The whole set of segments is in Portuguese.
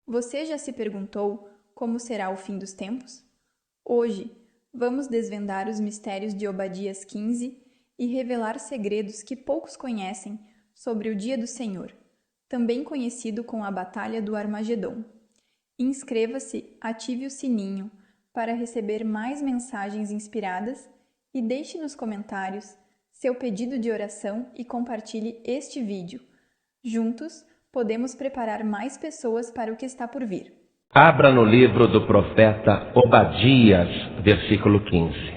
Você já se perguntou como será o fim dos tempos? Hoje, vamos desvendar os mistérios de Obadias 15 e revelar segredos que poucos conhecem sobre o Dia do Senhor, também conhecido como a Batalha do Armagedon. Inscreva-se, ative o sininho para receber mais mensagens inspiradas e deixe nos comentários seu pedido de oração e compartilhe este vídeo. Juntos, podemos preparar mais pessoas para o que está por vir. Abra no livro do profeta Obadias, versículo 15.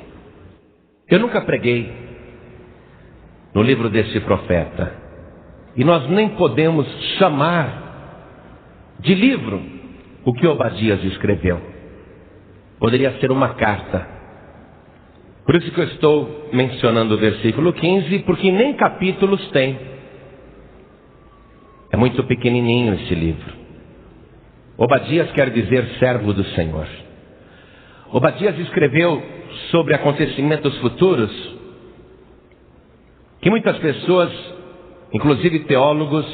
Eu nunca preguei no livro desse profeta, e nós nem podemos chamar de livro o que Obadias escreveu. Poderia ser uma carta. Por isso que eu estou mencionando o versículo 15, porque nem capítulos tem. É muito pequenininho esse livro. Obadias quer dizer servo do Senhor. Obadias escreveu sobre acontecimentos futuros que muitas pessoas, inclusive teólogos,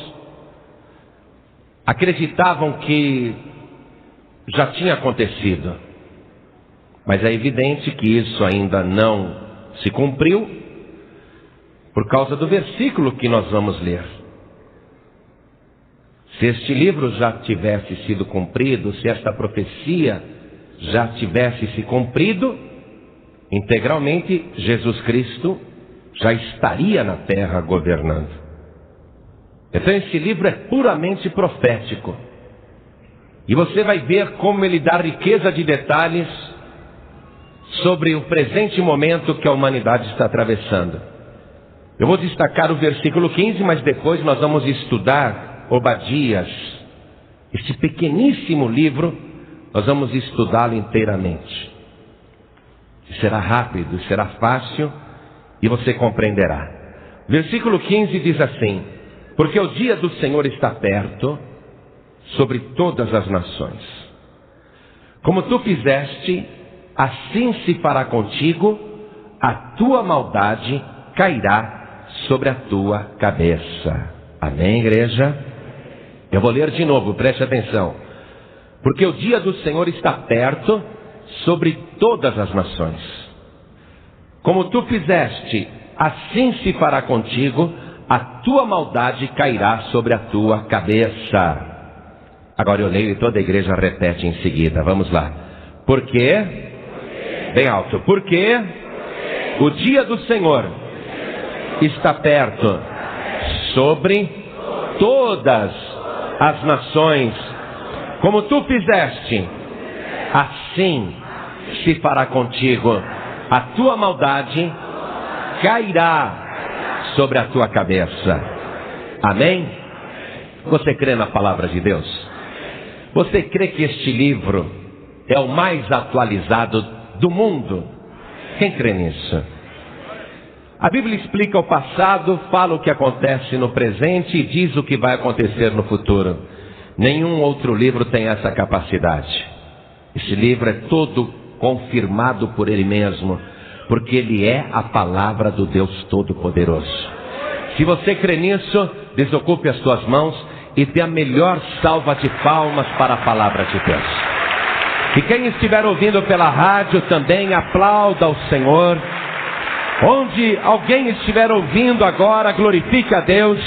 acreditavam que já tinha acontecido. Mas é evidente que isso ainda não se cumpriu por causa do versículo que nós vamos ler. Se este livro já tivesse sido cumprido, se esta profecia já tivesse se cumprido, integralmente Jesus Cristo já estaria na terra governando. Então esse livro é puramente profético. E você vai ver como ele dá riqueza de detalhes sobre o presente momento que a humanidade está atravessando. Eu vou destacar o versículo 15, mas depois nós vamos estudar Obadias, este pequeníssimo livro, nós vamos estudá-lo inteiramente. Será rápido, será fácil e você compreenderá. Versículo 15 diz assim: porque o dia do Senhor está perto sobre todas as nações. Como tu fizeste, assim se fará contigo, a tua maldade cairá sobre a tua cabeça. Amém, igreja? Eu vou ler de novo, preste atenção. Porque o dia do Senhor está perto sobre todas as nações. Como tu fizeste, assim se fará contigo, a tua maldade cairá sobre a tua cabeça. Agora eu leio e toda a igreja repete em seguida. Vamos lá. Porque, bem alto, porque o dia do Senhor está perto sobre todas as nações. Como tu fizeste, assim se fará contigo. A tua maldade cairá sobre a tua cabeça. Amém? Você crê na palavra de Deus? Você crê que este livro é o mais atualizado do mundo? Quem crê nisso? A Bíblia explica o passado, fala o que acontece no presente e diz o que vai acontecer no futuro. Nenhum outro livro tem essa capacidade. Esse livro é todo confirmado por ele mesmo, porque ele é a palavra do Deus Todo-Poderoso. Se você crê nisso, desocupe as suas mãos e dê a melhor salva de palmas para a palavra de Deus. E quem estiver ouvindo pela rádio também aplauda o Senhor. Onde alguém estiver ouvindo agora, glorifique a Deus.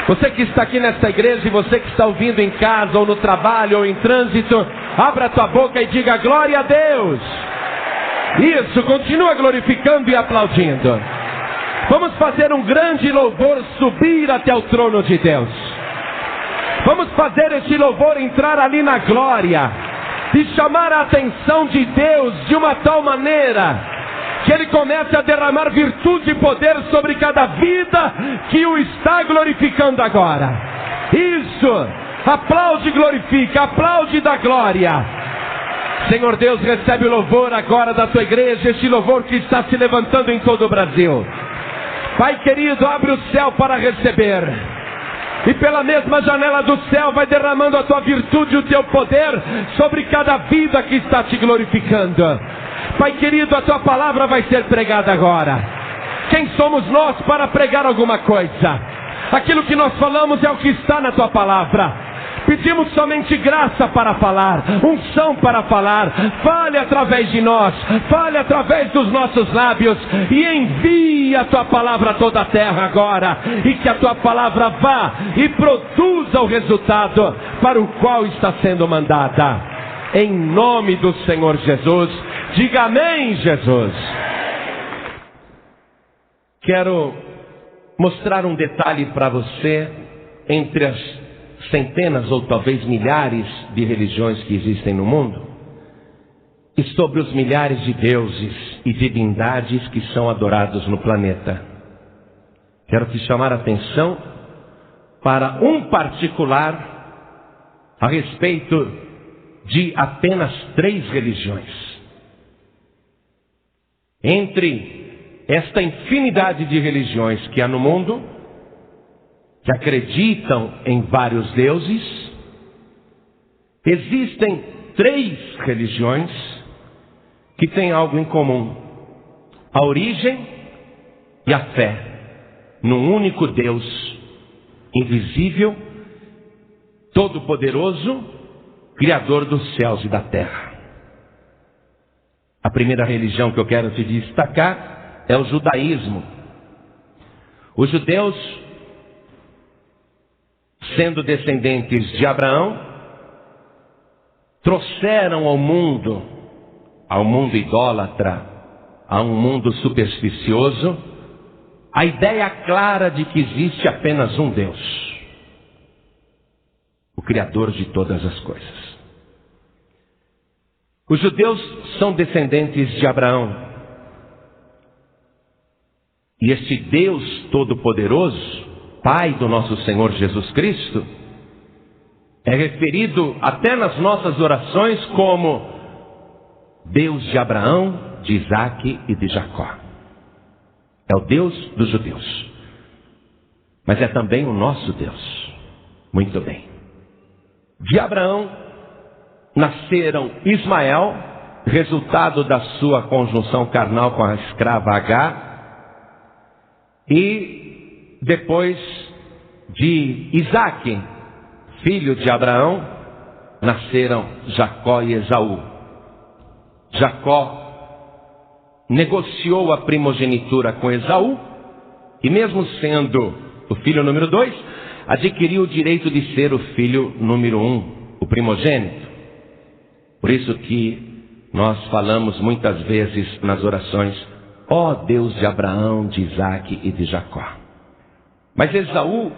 Você que está aqui nesta igreja e você que está ouvindo em casa ou no trabalho ou em trânsito, abra a tua boca e diga glória a Deus. Isso, continua glorificando e aplaudindo. Vamos fazer um grande louvor subir até o trono de Deus. Vamos fazer este louvor entrar ali na glória e chamar a atenção de Deus de uma tal maneira que Ele comece a derramar virtude e poder sobre cada vida que o está glorificando agora. Isso, aplaude e glorifica, aplaude e dá glória. Senhor Deus, recebe o louvor agora da tua igreja, este louvor que está se levantando em todo o Brasil. Pai querido, abre o céu para receber. E pela mesma janela do céu vai derramando a tua virtude e o teu poder sobre cada vida que está te glorificando. Pai querido, a tua palavra vai ser pregada agora. Quem somos nós para pregar alguma coisa? Aquilo que nós falamos é o que está na tua palavra. Pedimos somente graça para falar, unção para falar. Fale através de nós, fale através dos nossos lábios e envie a tua palavra a toda a terra agora, e que a tua palavra vá e produza o resultado para o qual está sendo mandada. Em nome do Senhor Jesus, diga amém, Jesus. Quero mostrar um detalhe para você entre as centenas ou talvez milhares de religiões que existem no mundo, e sobre os milhares de deuses e divindades que são adorados no planeta. Quero te chamar a atenção para um particular a respeito de apenas 3 religiões. Entre esta infinidade de religiões que há no mundo, que acreditam em vários deuses, existem 3 religiões que têm algo em comum: a origem e a fé num único Deus invisível, todo-poderoso, Criador dos céus e da terra. A primeira religião que eu quero te destacar é o judaísmo. Os judeus, sendo descendentes de Abraão, trouxeram ao mundo idólatra, a um mundo supersticioso, a ideia clara de que existe apenas um Deus, o Criador de todas as coisas. Os judeus são descendentes de Abraão, e este Deus Todo-Poderoso, Pai do nosso Senhor Jesus Cristo, é referido até nas nossas orações como Deus de Abraão, de Isaque e de Jacó. É o Deus dos judeus, mas é também o nosso Deus. Muito bem. De Abraão nasceram Ismael, resultado da sua conjunção carnal com a escrava Agar, e depois de Isaque, filho de Abraão, nasceram Jacó e Esaú. Jacó negociou a primogenitura com Esaú, e mesmo sendo o filho número 2, adquiriu o direito de ser o filho número 1, o primogênito. Por isso que nós falamos muitas vezes nas orações: ó Deus de Abraão, de Isaque e de Jacó. Mas Esaú,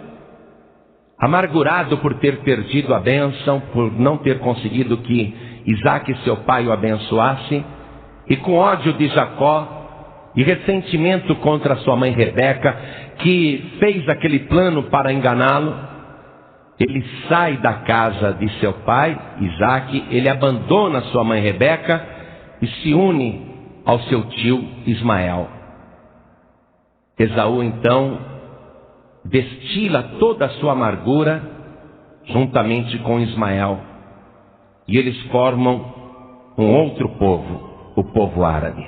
amargurado por ter perdido a bênção, por não ter conseguido que Isaque, seu pai, o abençoasse, e com ódio de Jacó e ressentimento contra sua mãe Rebeca, que fez aquele plano para enganá-lo, ele sai da casa de seu pai, Isaque, ele abandona sua mãe Rebeca e se une ao seu tio Ismael. Esaú então destila toda a sua amargura juntamente com Ismael, e eles formam um outro povo, o povo árabe.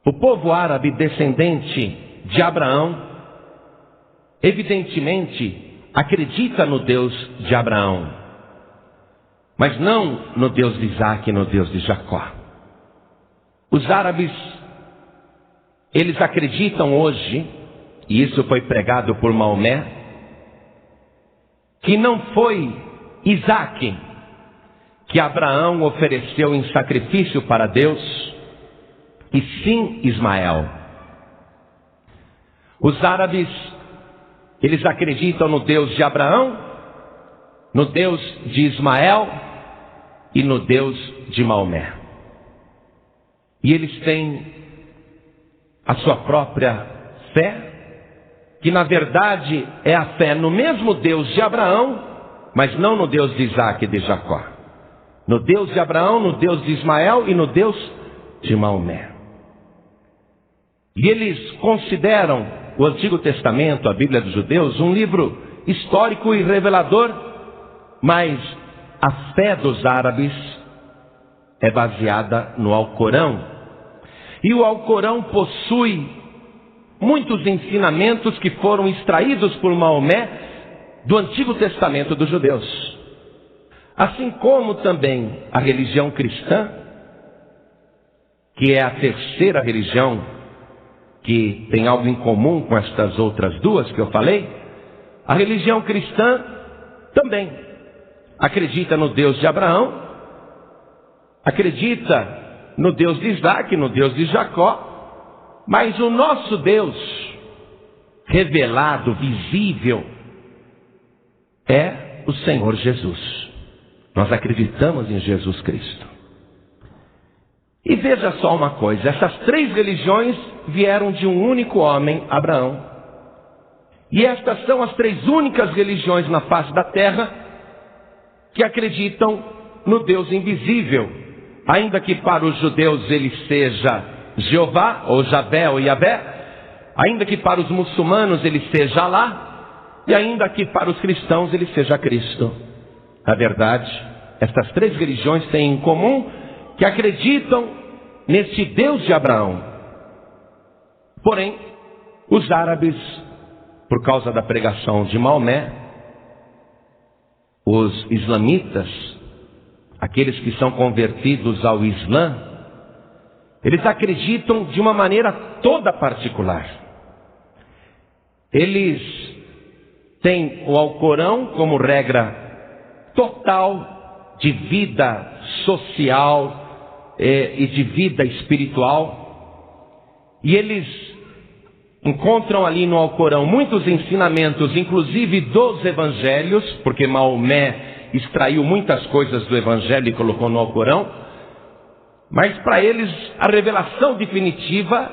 O povo árabe, descendente de Abraão, evidentemente acredita no Deus de Abraão, mas não no Deus de Isaque e no Deus de Jacó. Os árabes, eles acreditam hoje, e isso foi pregado por Maomé, que não foi Isaque que Abraão ofereceu em sacrifício para Deus, e sim Ismael. Os árabes, eles acreditam no Deus de Abraão, no Deus de Ismael e no Deus de Maomé. E eles têm a sua própria fé, que na verdade é a fé no mesmo Deus de Abraão, mas não no Deus de Isaque e de Jacó. No Deus de Abraão, no Deus de Ismael e no Deus de Maomé. E eles consideram o Antigo Testamento, a Bíblia dos Judeus, um livro histórico e revelador, mas a fé dos árabes é baseada no Alcorão. E o Alcorão possui muitos ensinamentos que foram extraídos por Maomé do Antigo Testamento dos judeus. Assim como também a religião cristã, que é a terceira religião que tem algo em comum com estas outras duas que eu falei, a religião cristã também acredita no Deus de Abraão, acredita no Deus de Isaac, no Deus de Jacó, mas o nosso Deus revelado, visível, é o Senhor Jesus. Nós acreditamos em Jesus Cristo. E veja só uma coisa, essas três religiões vieram de um único homem, Abraão. E estas são as três únicas religiões na face da terra que acreditam no Deus invisível, ainda que para os judeus ele seja Jeová, ou Javé, ou Yahvé, ainda que para os muçulmanos ele seja Alá, e ainda que para os cristãos ele seja Cristo. Na verdade, estas três religiões têm em comum que acreditam nesse Deus de Abraão. Porém, os árabes, por causa da pregação de Maomé, os islamitas, aqueles que são convertidos ao Islã, eles acreditam de uma maneira toda particular. Eles têm o Alcorão como regra total de vida social e de vida espiritual. E eles encontram ali no Alcorão muitos ensinamentos, inclusive dos evangelhos, porque Maomé extraiu muitas coisas do evangelho e colocou no Alcorão. Mas para eles a revelação definitiva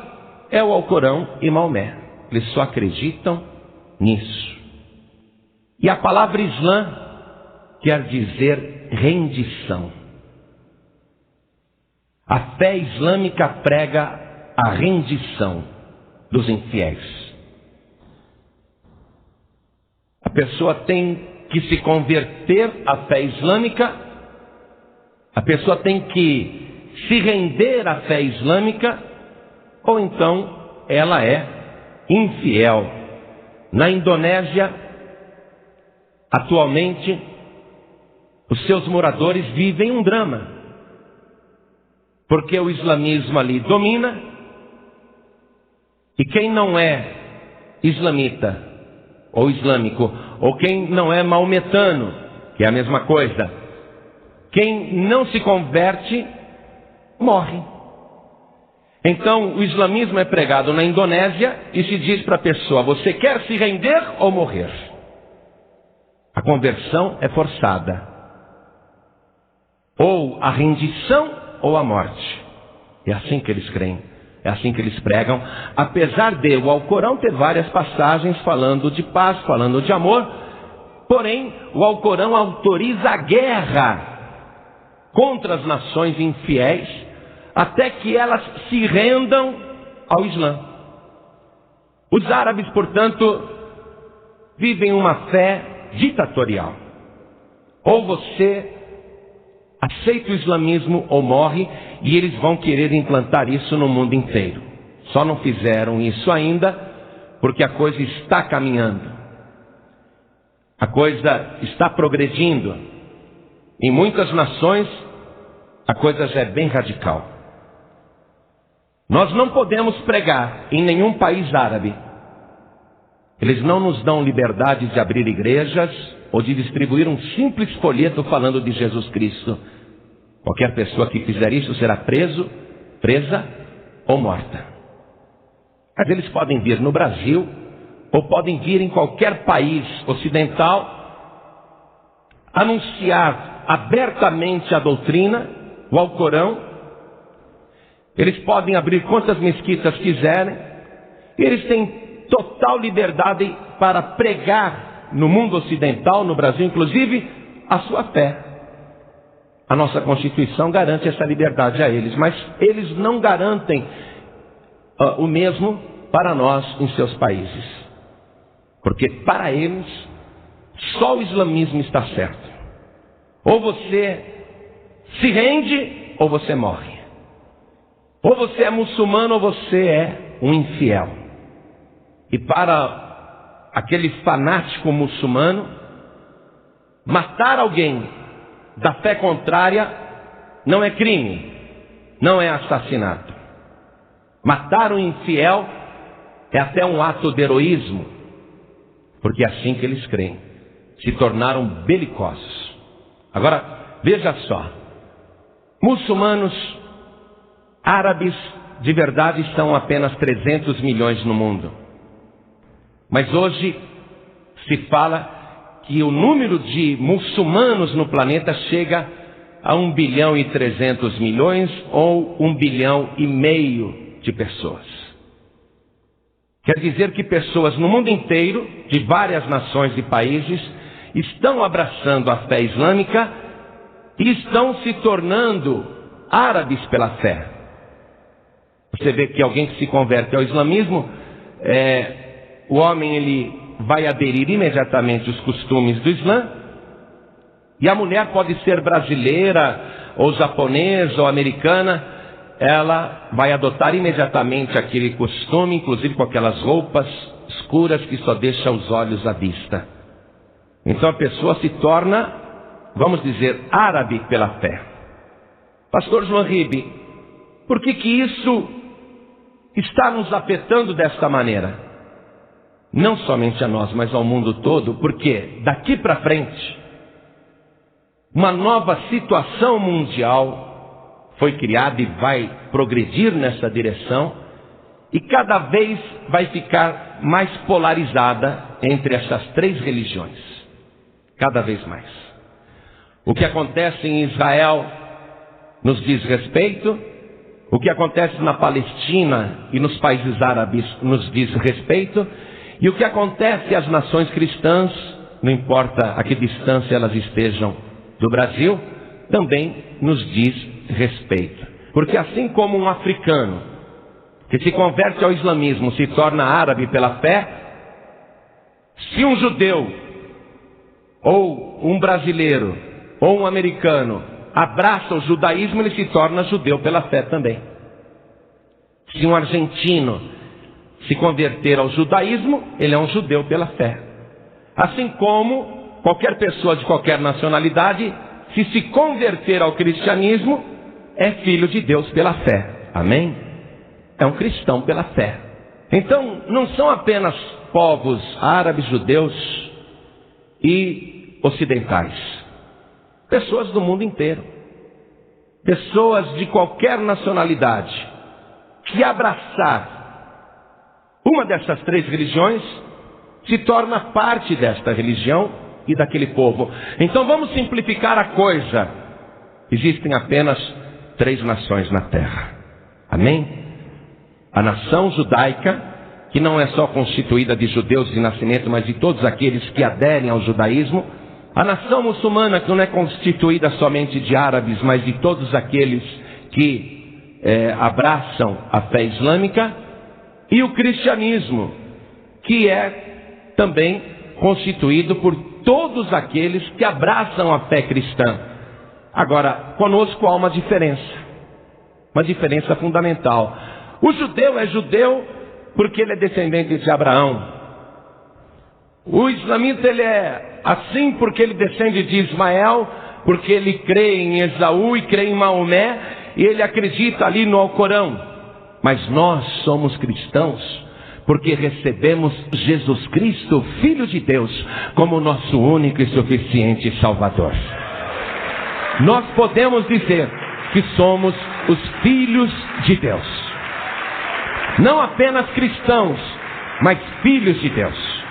é o Alcorão e Maomé. Eles só acreditam nisso. E a palavra Islã quer dizer rendição. A fé islâmica prega a rendição dos infiéis. A pessoa tem que se converter à fé islâmica, a pessoa tem que se render à fé islâmica, ou então ela é infiel. Na Indonésia, atualmente, os seus moradores vivem um drama, porque o islamismo ali domina, e quem não é islamita, ou islâmico, ou quem não é maometano, que é a mesma coisa, quem não se converte, morre. Então, o islamismo é pregado na Indonésia e se diz para a pessoa: você quer se render ou morrer? A conversão é forçada. Ou a rendição ou a morte. É assim que eles creem. É assim que eles pregam. Apesar de o Alcorão ter várias passagens falando de paz, falando de amor. Porém, o Alcorão autoriza a guerra contra as nações infiéis, até que elas se rendam ao Islã. Os árabes, portanto, vivem uma fé ditatorial. Ou você aceita o islamismo ou morre, e eles vão querer implantar isso no mundo inteiro. Só não fizeram isso ainda, porque a coisa está caminhando. A coisa está progredindo. Em muitas nações, a coisa já é bem radical. Nós não podemos pregar em nenhum país árabe. Eles não nos dão liberdade de abrir igrejas ou de distribuir um simples folheto falando de Jesus Cristo. Qualquer pessoa que fizer isso será presa ou morta. Mas eles podem vir no Brasil, ou podem vir em qualquer país ocidental, anunciar abertamente a doutrina, o Alcorão. Eles podem abrir quantas mesquitas quiserem, e eles têm total liberdade para pregar no mundo ocidental, no Brasil inclusive, a sua fé. A nossa Constituição garante essa liberdade a eles, mas eles não garantem o mesmo para nós em seus países. Porque para eles, só o islamismo está certo. Ou você se rende, ou você morre. Ou você é muçulmano, ou você é um infiel. E para aquele fanático muçulmano, Matar alguém da fé contrária não é crime, não é assassinato. Matar um infiel é até um ato de heroísmo, porque é assim que eles creem. Se tornaram belicosos. Agora, veja só. Muçulmanos, árabes, de verdade são apenas 300 milhões no mundo. Mas hoje se fala que o número de muçulmanos no planeta chega a 1 bilhão e 300 milhões ou 1 bilhão e meio de pessoas. Quer dizer que pessoas no mundo inteiro, de várias nações e países, estão abraçando a fé islâmica e estão se tornando árabes pela fé. Você vê que alguém que se converte ao islamismo, o homem ele vai aderir imediatamente aos costumes do Islã, e a mulher pode ser brasileira, ou japonesa, ou americana, ela vai adotar imediatamente aquele costume, inclusive com aquelas roupas escuras que só deixam os olhos à vista. Então a pessoa se torna, vamos dizer, árabe pela fé. Pastor João Ribe, por que isso está nos afetando desta maneira? Não somente a nós, mas ao mundo todo, porque daqui para frente, uma nova situação mundial foi criada e vai progredir nessa direção, e cada vez vai ficar mais polarizada entre essas três religiões. Cada vez mais. O que acontece em Israel nos diz respeito, o que acontece na Palestina e nos países árabes nos diz respeito, e o que acontece às nações cristãs, não importa a que distância elas estejam do Brasil, também nos diz respeito. Porque assim como um africano que se converte ao islamismo se torna árabe pela fé, se um judeu ou um brasileiro ou um americano abraça o judaísmo, ele se torna judeu pela fé também. Se um argentino se converter ao judaísmo, ele é um judeu pela fé. Assim como qualquer pessoa de qualquer nacionalidade, se converter ao cristianismo, é filho de Deus pela fé. Amém? É um cristão pela fé. Então, não são apenas povos árabes, judeus e ocidentais. Pessoas do mundo inteiro. Pessoas de qualquer nacionalidade que abraçar uma dessas três religiões se torna parte desta religião e daquele povo. Então vamos simplificar a coisa. Existem apenas 3 nações na terra. Amém? A nação judaica, que não é só constituída de judeus de nascimento, mas de todos aqueles que aderem ao judaísmo. A nação muçulmana, que não é constituída somente de árabes, mas de todos aqueles que abraçam a fé islâmica. E o cristianismo, que é também constituído por todos aqueles que abraçam a fé cristã. Agora, conosco há uma diferença fundamental. O judeu é judeu porque ele é descendente de Abraão. O islamita ele é assim porque ele descende de Ismael, porque ele crê em Esaú e crê em Maomé, e ele acredita ali no Alcorão. Mas nós somos cristãos porque recebemos Jesus Cristo, Filho de Deus, como nosso único e suficiente Salvador. Nós podemos dizer que somos os filhos de Deus. Não apenas cristãos, mas filhos de Deus.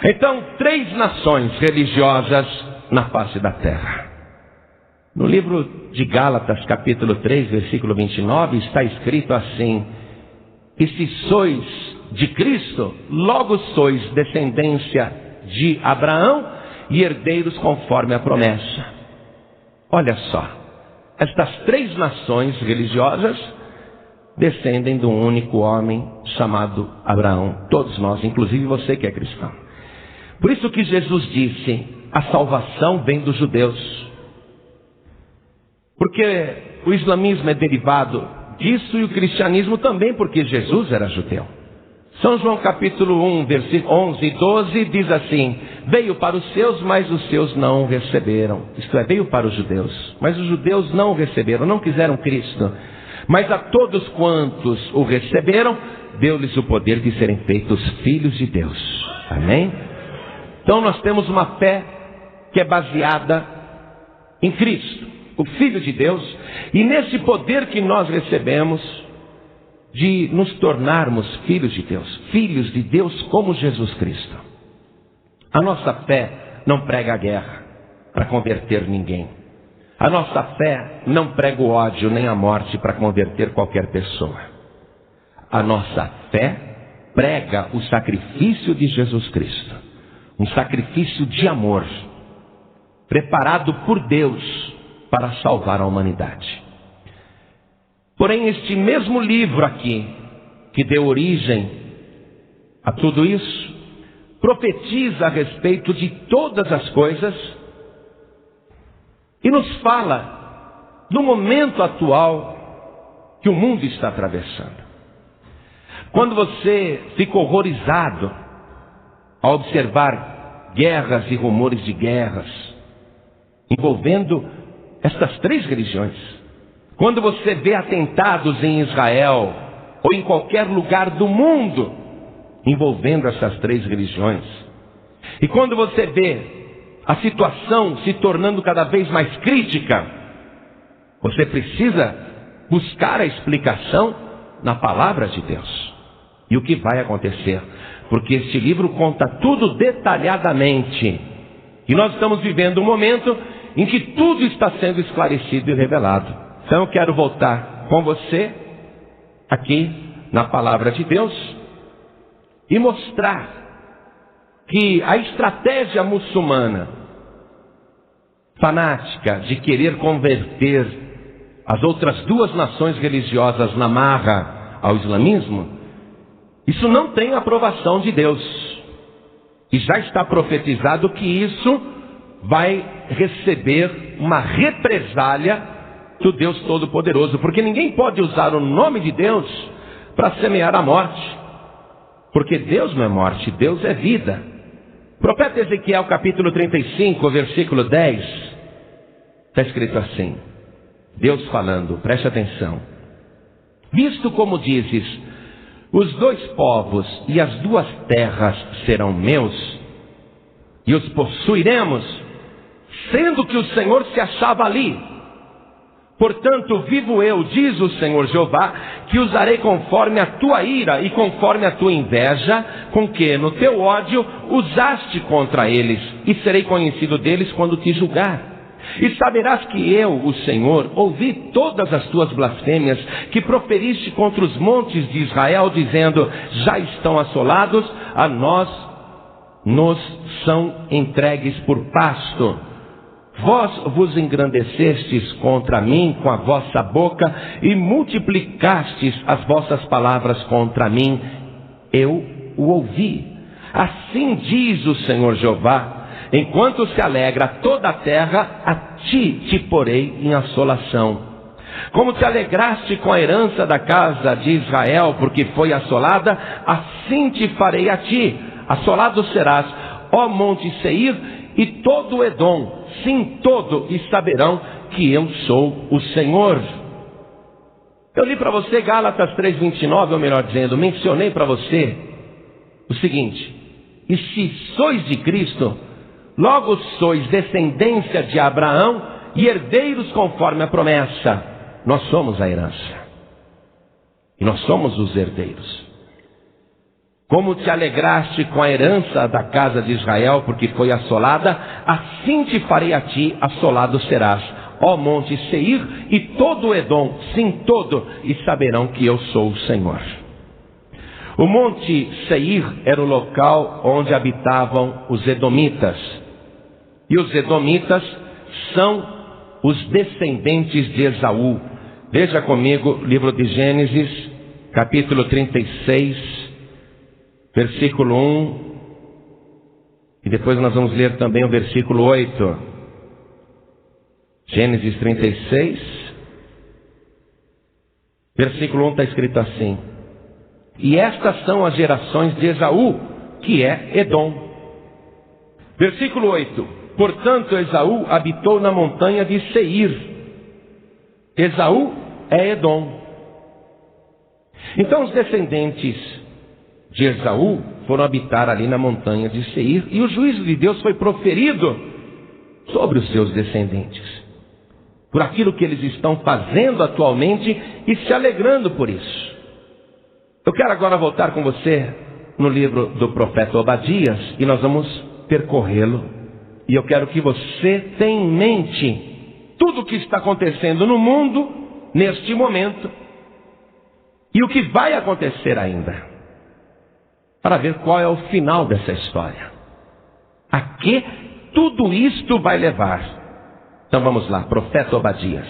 Então, 3 nações religiosas na face da terra. No livro de Gálatas, capítulo 3, versículo 29, está escrito assim: e se sois de Cristo, logo sois descendência de Abraão e herdeiros conforme a promessa. Olha só, estas 3 nações religiosas descendem de um único homem chamado Abraão. Todos nós, inclusive você que é cristão. Por isso que Jesus disse, a salvação vem dos judeus. Porque o islamismo é derivado disso e o cristianismo também, porque Jesus era judeu. São João capítulo 1, versículo 11 e 12 diz assim: veio para os seus, mas os seus não o receberam. Isto é, veio para os judeus, mas os judeus não o receberam, não quiseram Cristo. Mas a todos quantos o receberam, deu-lhes o poder de serem feitos filhos de Deus. Amém? Então nós temos uma fé que é baseada em Cristo, o Filho de Deus, e nesse poder que nós recebemos de nos tornarmos filhos de Deus como Jesus Cristo. A nossa fé não prega a guerra para converter ninguém. A nossa fé não prega o ódio nem a morte para converter qualquer pessoa. A nossa fé prega o sacrifício de Jesus Cristo, um sacrifício de amor, preparado por Deus para salvar a humanidade. Porém, este mesmo livro aqui, que deu origem a tudo isso, profetiza a respeito de todas as coisas e nos fala do momento atual que o mundo está atravessando. Quando você fica horrorizado ao observar guerras e rumores de guerras envolvendo estas três religiões, quando você vê atentados em Israel ou em qualquer lugar do mundo envolvendo essas três religiões, e quando você vê a situação se tornando cada vez mais crítica, você precisa buscar a explicação na palavra de Deus. E o que vai acontecer? Porque este livro conta tudo detalhadamente. E nós estamos vivendo um momento em que tudo está sendo esclarecido e revelado. Então eu quero voltar com você aqui na palavra de Deus e mostrar que a estratégia muçulmana fanática de querer converter as outras duas nações religiosas na marra ao islamismo, isso não tem aprovação de Deus. E já está profetizado que isso vai receber uma represália do Deus Todo-Poderoso, porque ninguém pode usar o nome de Deus para semear a morte, porque Deus não é morte, Deus é vida. Profeta Ezequiel capítulo 35, versículo 10, está escrito assim, Deus falando, preste atenção: visto como dizes, os dois povos e as duas terras serão meus, e os possuiremos, sendo que o Senhor se achava ali. Portanto, vivo eu, diz o Senhor Jeová, que usarei conforme a tua ira e conforme a tua inveja, com que no teu ódio usaste contra eles, e serei conhecido deles quando te julgar. E saberás que eu, o Senhor, ouvi todas as tuas blasfêmias que proferiste contra os montes de Israel, dizendo, já estão assolados, a nós nos são entregues por pasto. Vós vos engrandecestes contra mim com a vossa boca e multiplicastes as vossas palavras contra mim. Eu o ouvi. Assim diz o Senhor Jeová, enquanto se alegra toda a terra, a ti te porei em assolação. Como te alegraste com a herança da casa de Israel, porque foi assolada, assim te farei a ti. Assolado serás, ó monte Seir, e todo Edom, sim todo, e saberão que eu sou o Senhor. Eu li para você Gálatas 3:29, ou melhor dizendo, mencionei para você o seguinte: e se sois de Cristo, logo sois descendência de Abraão e herdeiros conforme a promessa. Nós somos a herança e nós somos os herdeiros. Como te alegraste com a herança da casa de Israel, porque foi assolada, assim te farei a ti, assolado serás, ó monte Seir, e todo Edom, sim todo, e saberão que eu sou o Senhor. O monte Seir era o local onde habitavam os edomitas, e os edomitas são os descendentes de Esaú. Veja comigo, livro de Gênesis, capítulo 36, versículo 1, e depois nós vamos ler também o versículo 8. Gênesis 36, versículo 1 está escrito assim: E estas são as gerações de Esaú, que é Edom. Versículo 8. Portanto, Esaú habitou na montanha de Seir. Esaú é Edom. Então os descendentes de Esaú foram habitar ali na montanha de Seir, e o juízo de Deus foi proferido sobre os seus descendentes, por aquilo que eles estão fazendo atualmente e se alegrando por isso. Eu quero agora voltar com você no livro do profeta Obadias, e nós vamos percorrê-lo, e eu quero que você tenha em mente tudo o que está acontecendo no mundo neste momento e o que vai acontecer ainda, para ver qual é o final dessa história, a que tudo isto vai levar. Então vamos lá, profeta Obadias.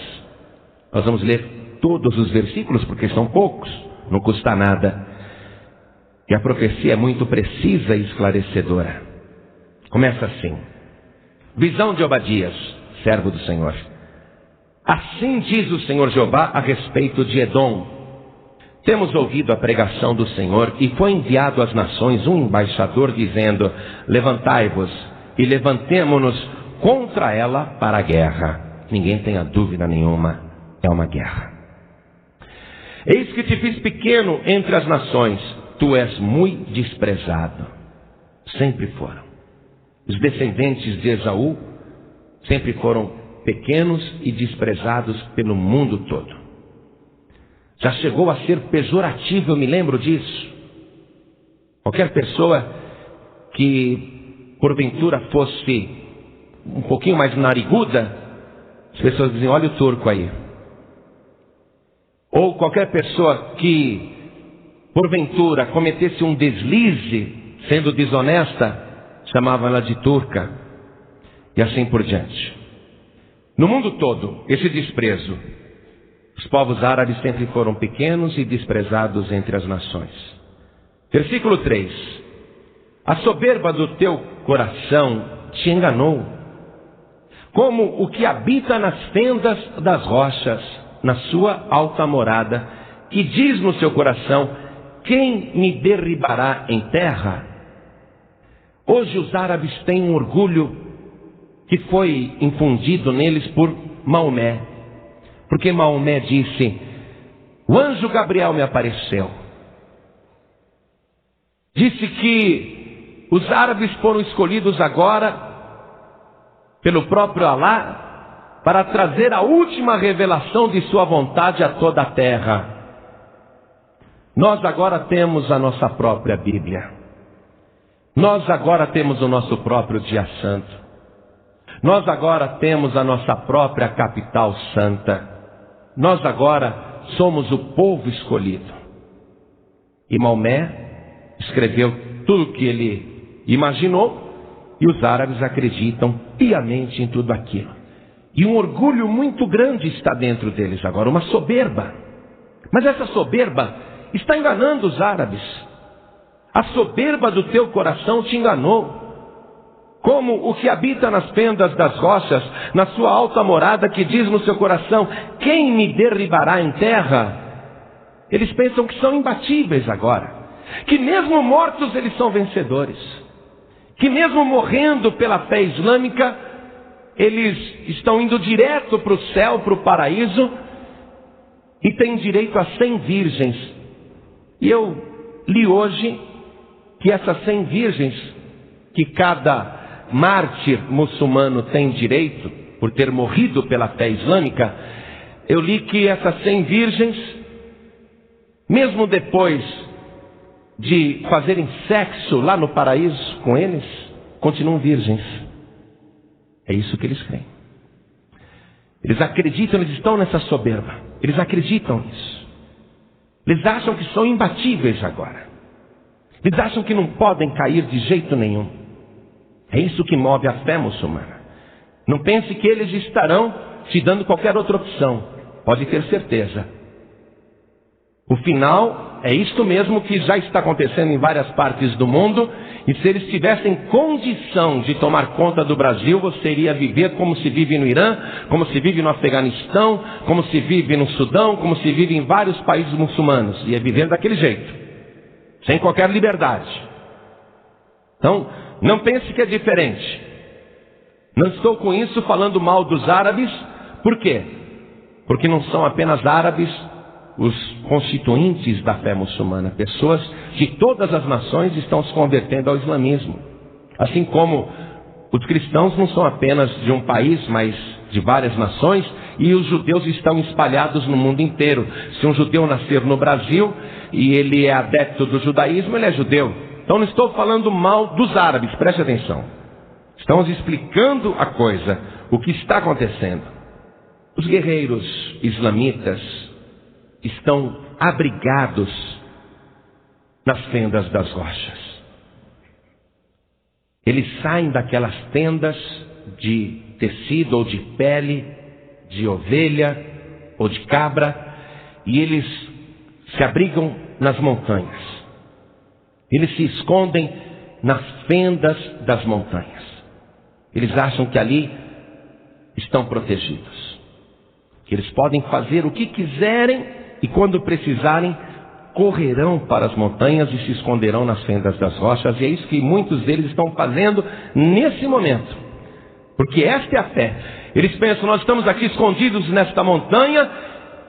Nós vamos ler todos os versículos, porque são poucos, não custa nada, e a profecia é muito precisa e esclarecedora. Começa assim: visão de Obadias, servo do Senhor. Assim diz o Senhor Jeová a respeito de Edom: temos ouvido a pregação do Senhor, e foi enviado às nações um embaixador dizendo: levantai-vos e levantemo-nos contra ela para a guerra. Ninguém tenha dúvida nenhuma, é uma guerra. Eis que te fiz pequeno entre as nações, tu és muito desprezado. Sempre foram. Os descendentes de Esaú sempre foram pequenos e desprezados pelo mundo todo. Já chegou a ser pejorativo, eu me lembro disso. Qualquer pessoa que porventura fosse um pouquinho mais nariguda, as pessoas diziam: olha o turco aí. Ou qualquer pessoa que porventura cometesse um deslize, sendo desonesta, chamavam ela de turca, e assim por diante. No mundo todo, esse desprezo, os povos árabes sempre foram pequenos e desprezados entre as nações. Versículo 3: a soberba do teu coração te enganou, como o que habita nas fendas das rochas, na sua alta morada, que diz no seu coração: quem me derribará em terra? Hoje os árabes têm um orgulho que foi infundido neles por Maomé, porque Maomé disse: o anjo Gabriel me apareceu, disse que os árabes foram escolhidos agora pelo próprio Alá para trazer a última revelação de sua vontade a toda a terra. Nós agora temos a nossa própria Bíblia. Nós agora temos o nosso próprio dia santo. Nós agora temos a nossa própria capital santa. Nós agora somos o povo escolhido. E Maomé escreveu tudo o que ele imaginou, e os árabes acreditam piamente em tudo aquilo. E um orgulho muito grande está dentro deles agora, uma soberba. Mas essa soberba está enganando os árabes. A soberba do teu coração te enganou, como o que habita nas fendas das rochas, na sua alta morada, que diz no seu coração: quem me derribará em terra? Eles pensam que são imbatíveis agora, que mesmo mortos eles são vencedores, que mesmo morrendo pela fé islâmica, eles estão indo direto para o céu, para o paraíso, e têm direito a 100 virgens. E eu li hoje que essas 100 virgens, que cada mártir muçulmano tem direito, por ter morrido pela fé islâmica, eu li que essas 100 virgens, mesmo depois de fazerem sexo lá no paraíso com eles, continuam virgens. É isso que eles creem. Eles acreditam, eles estão nessa soberba. Eles acreditam nisso. Eles acham que são imbatíveis agora. Eles acham que não podem cair de jeito nenhum. É isso que move a fé muçulmana. Não pense que eles estarão te dando qualquer outra opção. Pode ter certeza. O final é isto mesmo que já está acontecendo em várias partes do mundo. E se eles tivessem condição de tomar conta do Brasil, você iria viver como se vive no Irã, como se vive no Afeganistão, como se vive no Sudão, como se vive em vários países muçulmanos. Ia viver daquele jeito. sem qualquer liberdade. Então, não pense que é diferente. Não estou com isso falando mal dos árabes. Por quê? Porque não são apenas árabes os constituintes da fé muçulmana. Pessoas de todas as nações estão se convertendo ao islamismo. Assim como os cristãos não são apenas de um país, mas de várias nações, e os judeus estão espalhados no mundo inteiro. Se um judeu nascer no Brasil e ele é adepto do judaísmo, ele é judeu. Então não estou falando mal dos árabes, preste atenção. Estamos explicando a coisa, o que está acontecendo. Os guerreiros islamitas estão abrigados nas fendas das rochas. Eles saem daquelas tendas de tecido ou de pele, de ovelha ou de cabra, e eles se abrigam nas montanhas. Eles se escondem nas fendas das montanhas. Eles acham que ali estão protegidos, que eles podem fazer o que quiserem e quando precisarem, correrão para as montanhas e se esconderão nas fendas das rochas. E é isso que muitos deles estão fazendo nesse momento, porque esta é a fé. Eles pensam, nós estamos aqui escondidos nesta montanha,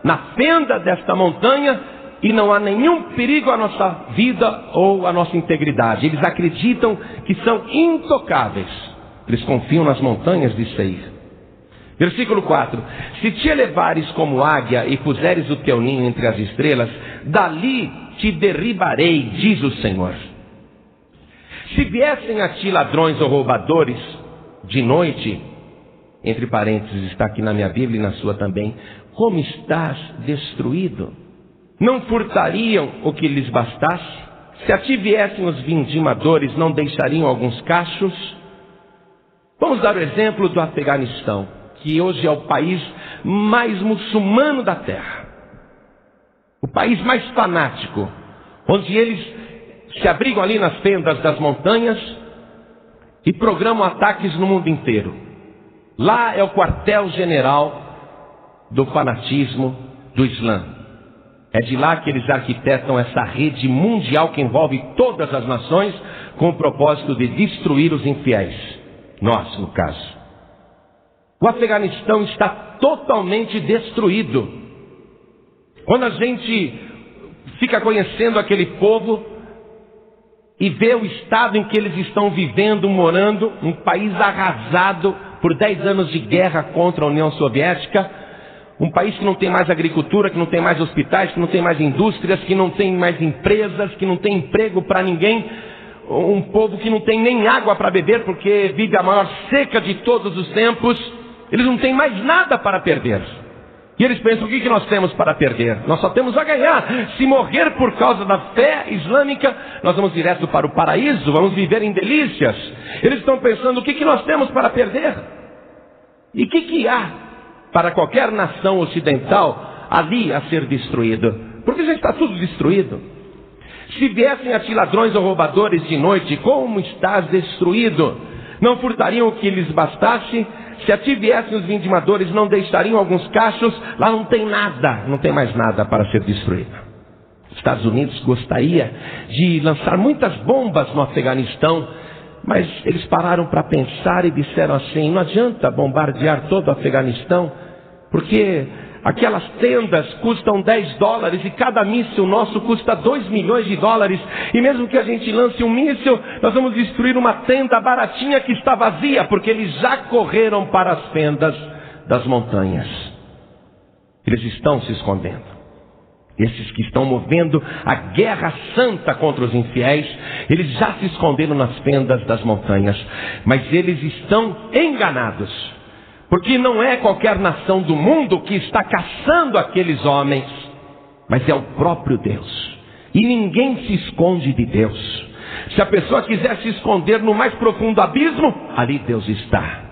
na fenda desta montanha, e não há nenhum perigo à nossa vida ou à nossa integridade. Eles acreditam que são intocáveis. Eles confiam nas montanhas de Seir. Versículo 4: se te elevares como águia e puseres o teu ninho entre as estrelas, dali te derribarei, diz o Senhor. Se viessem a ti ladrões ou roubadores de noite, entre parênteses, está aqui na minha Bíblia e na sua também, como estás destruído? Não furtariam o que lhes bastasse? Se a ti viessem os vindimadores, não deixariam alguns cachos? Vamos dar o exemplo do Afeganistão, que hoje é o país mais muçulmano da terra. O país mais fanático, onde eles se abrigam ali nas fendas das montanhas e programam ataques no mundo inteiro. Lá é o quartel-general do fanatismo do Islã. É de lá que eles arquitetam essa rede mundial que envolve todas as nações, com o propósito de destruir os infiéis. Nós, no caso. O Afeganistão está totalmente destruído. Quando a gente fica conhecendo aquele povo e vê o estado em que eles estão vivendo, morando, um país arrasado por 10 anos de guerra contra a União Soviética, um país que não tem mais agricultura, que não tem mais hospitais, que não tem mais indústrias, que não tem mais empresas, que não tem emprego para ninguém, um povo que não tem nem água para beber, porque vive a maior seca de todos os tempos. Eles não têm mais nada para perder. E eles pensam, o que nós temos para perder? Nós só temos a ganhar. Se morrer por causa da fé islâmica, nós vamos direto para o paraíso, vamos viver em delícias. Eles estão pensando, o que nós temos para perder? E o que há para qualquer nação ocidental ali a ser destruído? Porque já está tudo destruído. Se viessem a ti ladrões ou roubadores de noite, como estás destruído? Não furtariam o que lhes bastasse? Se a ti viessem os vindimadores, não deixariam alguns cachos? Lá não tem nada, não tem mais nada para ser destruído. Os Estados Unidos gostaria de lançar muitas bombas no Afeganistão, mas eles pararam para pensar e disseram assim, não adianta bombardear todo o Afeganistão, porque aquelas tendas custam $10 e cada míssil nosso custa $2 milhões. E mesmo que a gente lance um míssil, nós vamos destruir uma tenda baratinha que está vazia, porque eles já correram para as fendas das montanhas. Eles estão se escondendo. Esses que estão movendo a guerra santa contra os infiéis, eles já se esconderam nas fendas das montanhas. Mas eles estão enganados. Porque não é qualquer nação do mundo que está caçando aqueles homens, mas é o próprio Deus. E ninguém se esconde de Deus. Se a pessoa quiser se esconder no mais profundo abismo, ali Deus está.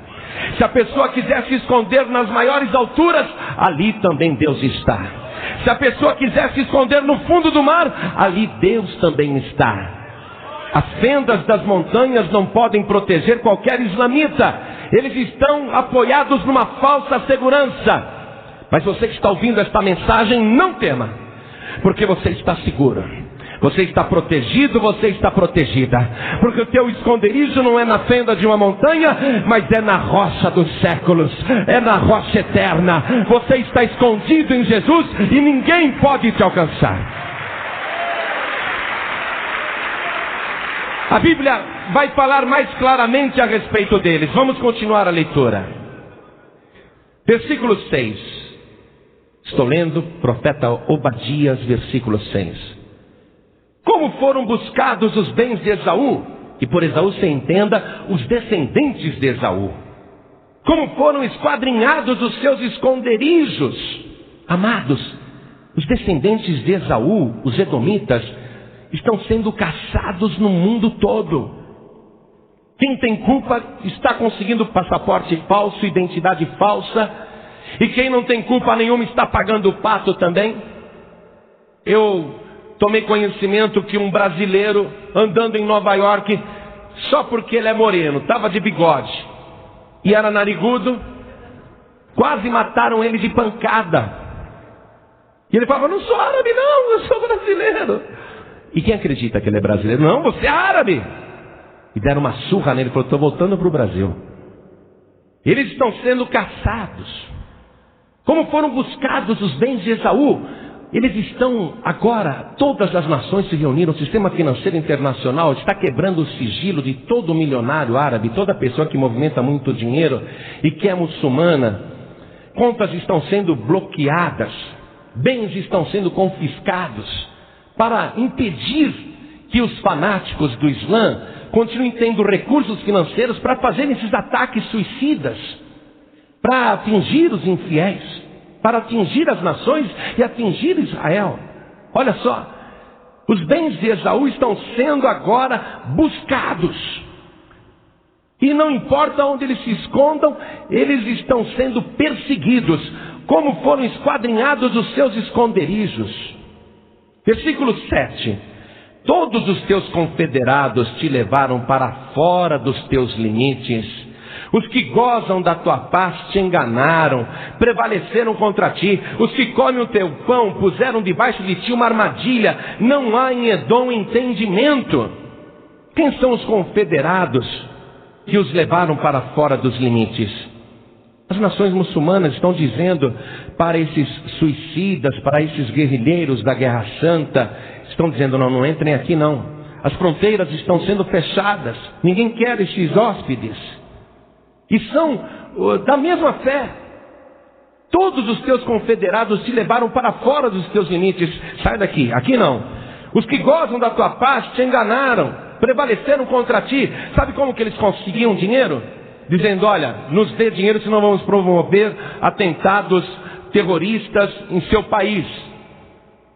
Se a pessoa quiser se esconder nas maiores alturas, ali também Deus está. Se a pessoa quiser se esconder no fundo do mar, ali Deus também está. As fendas das montanhas não podem proteger qualquer islamita. Eles estão apoiados numa falsa segurança. Mas você que está ouvindo esta mensagem, não tema, porque você está seguro. Você está protegido, você está protegida. Porque o teu esconderijo não é na fenda de uma montanha, mas é na rocha dos séculos. É na rocha eterna. Você está escondido em Jesus e ninguém pode te alcançar. A Bíblia vai falar mais claramente a respeito deles. Vamos continuar a leitura. Versículo 6. Estou lendo profeta Obadias, versículo 6. Como foram buscados os bens de Esaú, e por Esaú se entenda os descendentes de Esaú. Como foram esquadrinhados os seus esconderijos. Amados, os descendentes de Esaú, os edomitas, estão sendo caçados no mundo todo. Quem tem culpa está conseguindo passaporte falso, identidade falsa. E quem não tem culpa nenhuma está pagando o pato também. Eu tomei conhecimento que um brasileiro andando em Nova York, só porque ele é moreno, estava de bigode e era narigudo, quase mataram ele de pancada. E ele falava: não sou árabe não, eu sou brasileiro. E quem acredita que ele é brasileiro? Não, você é árabe. E deram uma surra nele, falou: estou voltando para o Brasil. Eles estão sendo caçados. Como foram buscados os bens de Esaú, eles estão agora, todas as nações se reuniram, o sistema financeiro internacional está quebrando o sigilo de todo milionário árabe, toda pessoa que movimenta muito dinheiro e que é muçulmana. Contas estão sendo bloqueadas, bens estão sendo confiscados, para impedir que os fanáticos do Islã continuem tendo recursos financeiros para fazer esses ataques suicidas, para atingir os infiéis, para atingir as nações e atingir Israel. Olha só, os bens de Esaú estão sendo agora buscados. E não importa onde eles se escondam, eles estão sendo perseguidos, como foram esquadrinhados os seus esconderijos. Versículo 7. Todos os teus confederados te levaram para fora dos teus limites. Os que gozam da tua paz te enganaram, prevaleceram contra ti. Os que comem o teu pão puseram debaixo de ti uma armadilha. Não há em Edom entendimento. Quem são os confederados que os levaram para fora dos limites? As nações muçulmanas estão dizendo para esses suicidas, para esses guerrilheiros da Guerra Santa, estão dizendo: não entrem aqui não. As fronteiras estão sendo fechadas, ninguém quer esses hóspedes. E são da mesma fé. Todos os teus confederados te levaram para fora dos teus limites. Sai daqui, aqui não. Os que gozam da tua paz te enganaram, prevaleceram contra ti. Sabe como que eles conseguiam dinheiro? Dizendo: olha, nos dê dinheiro senão vamos promover atentados terroristas em seu país.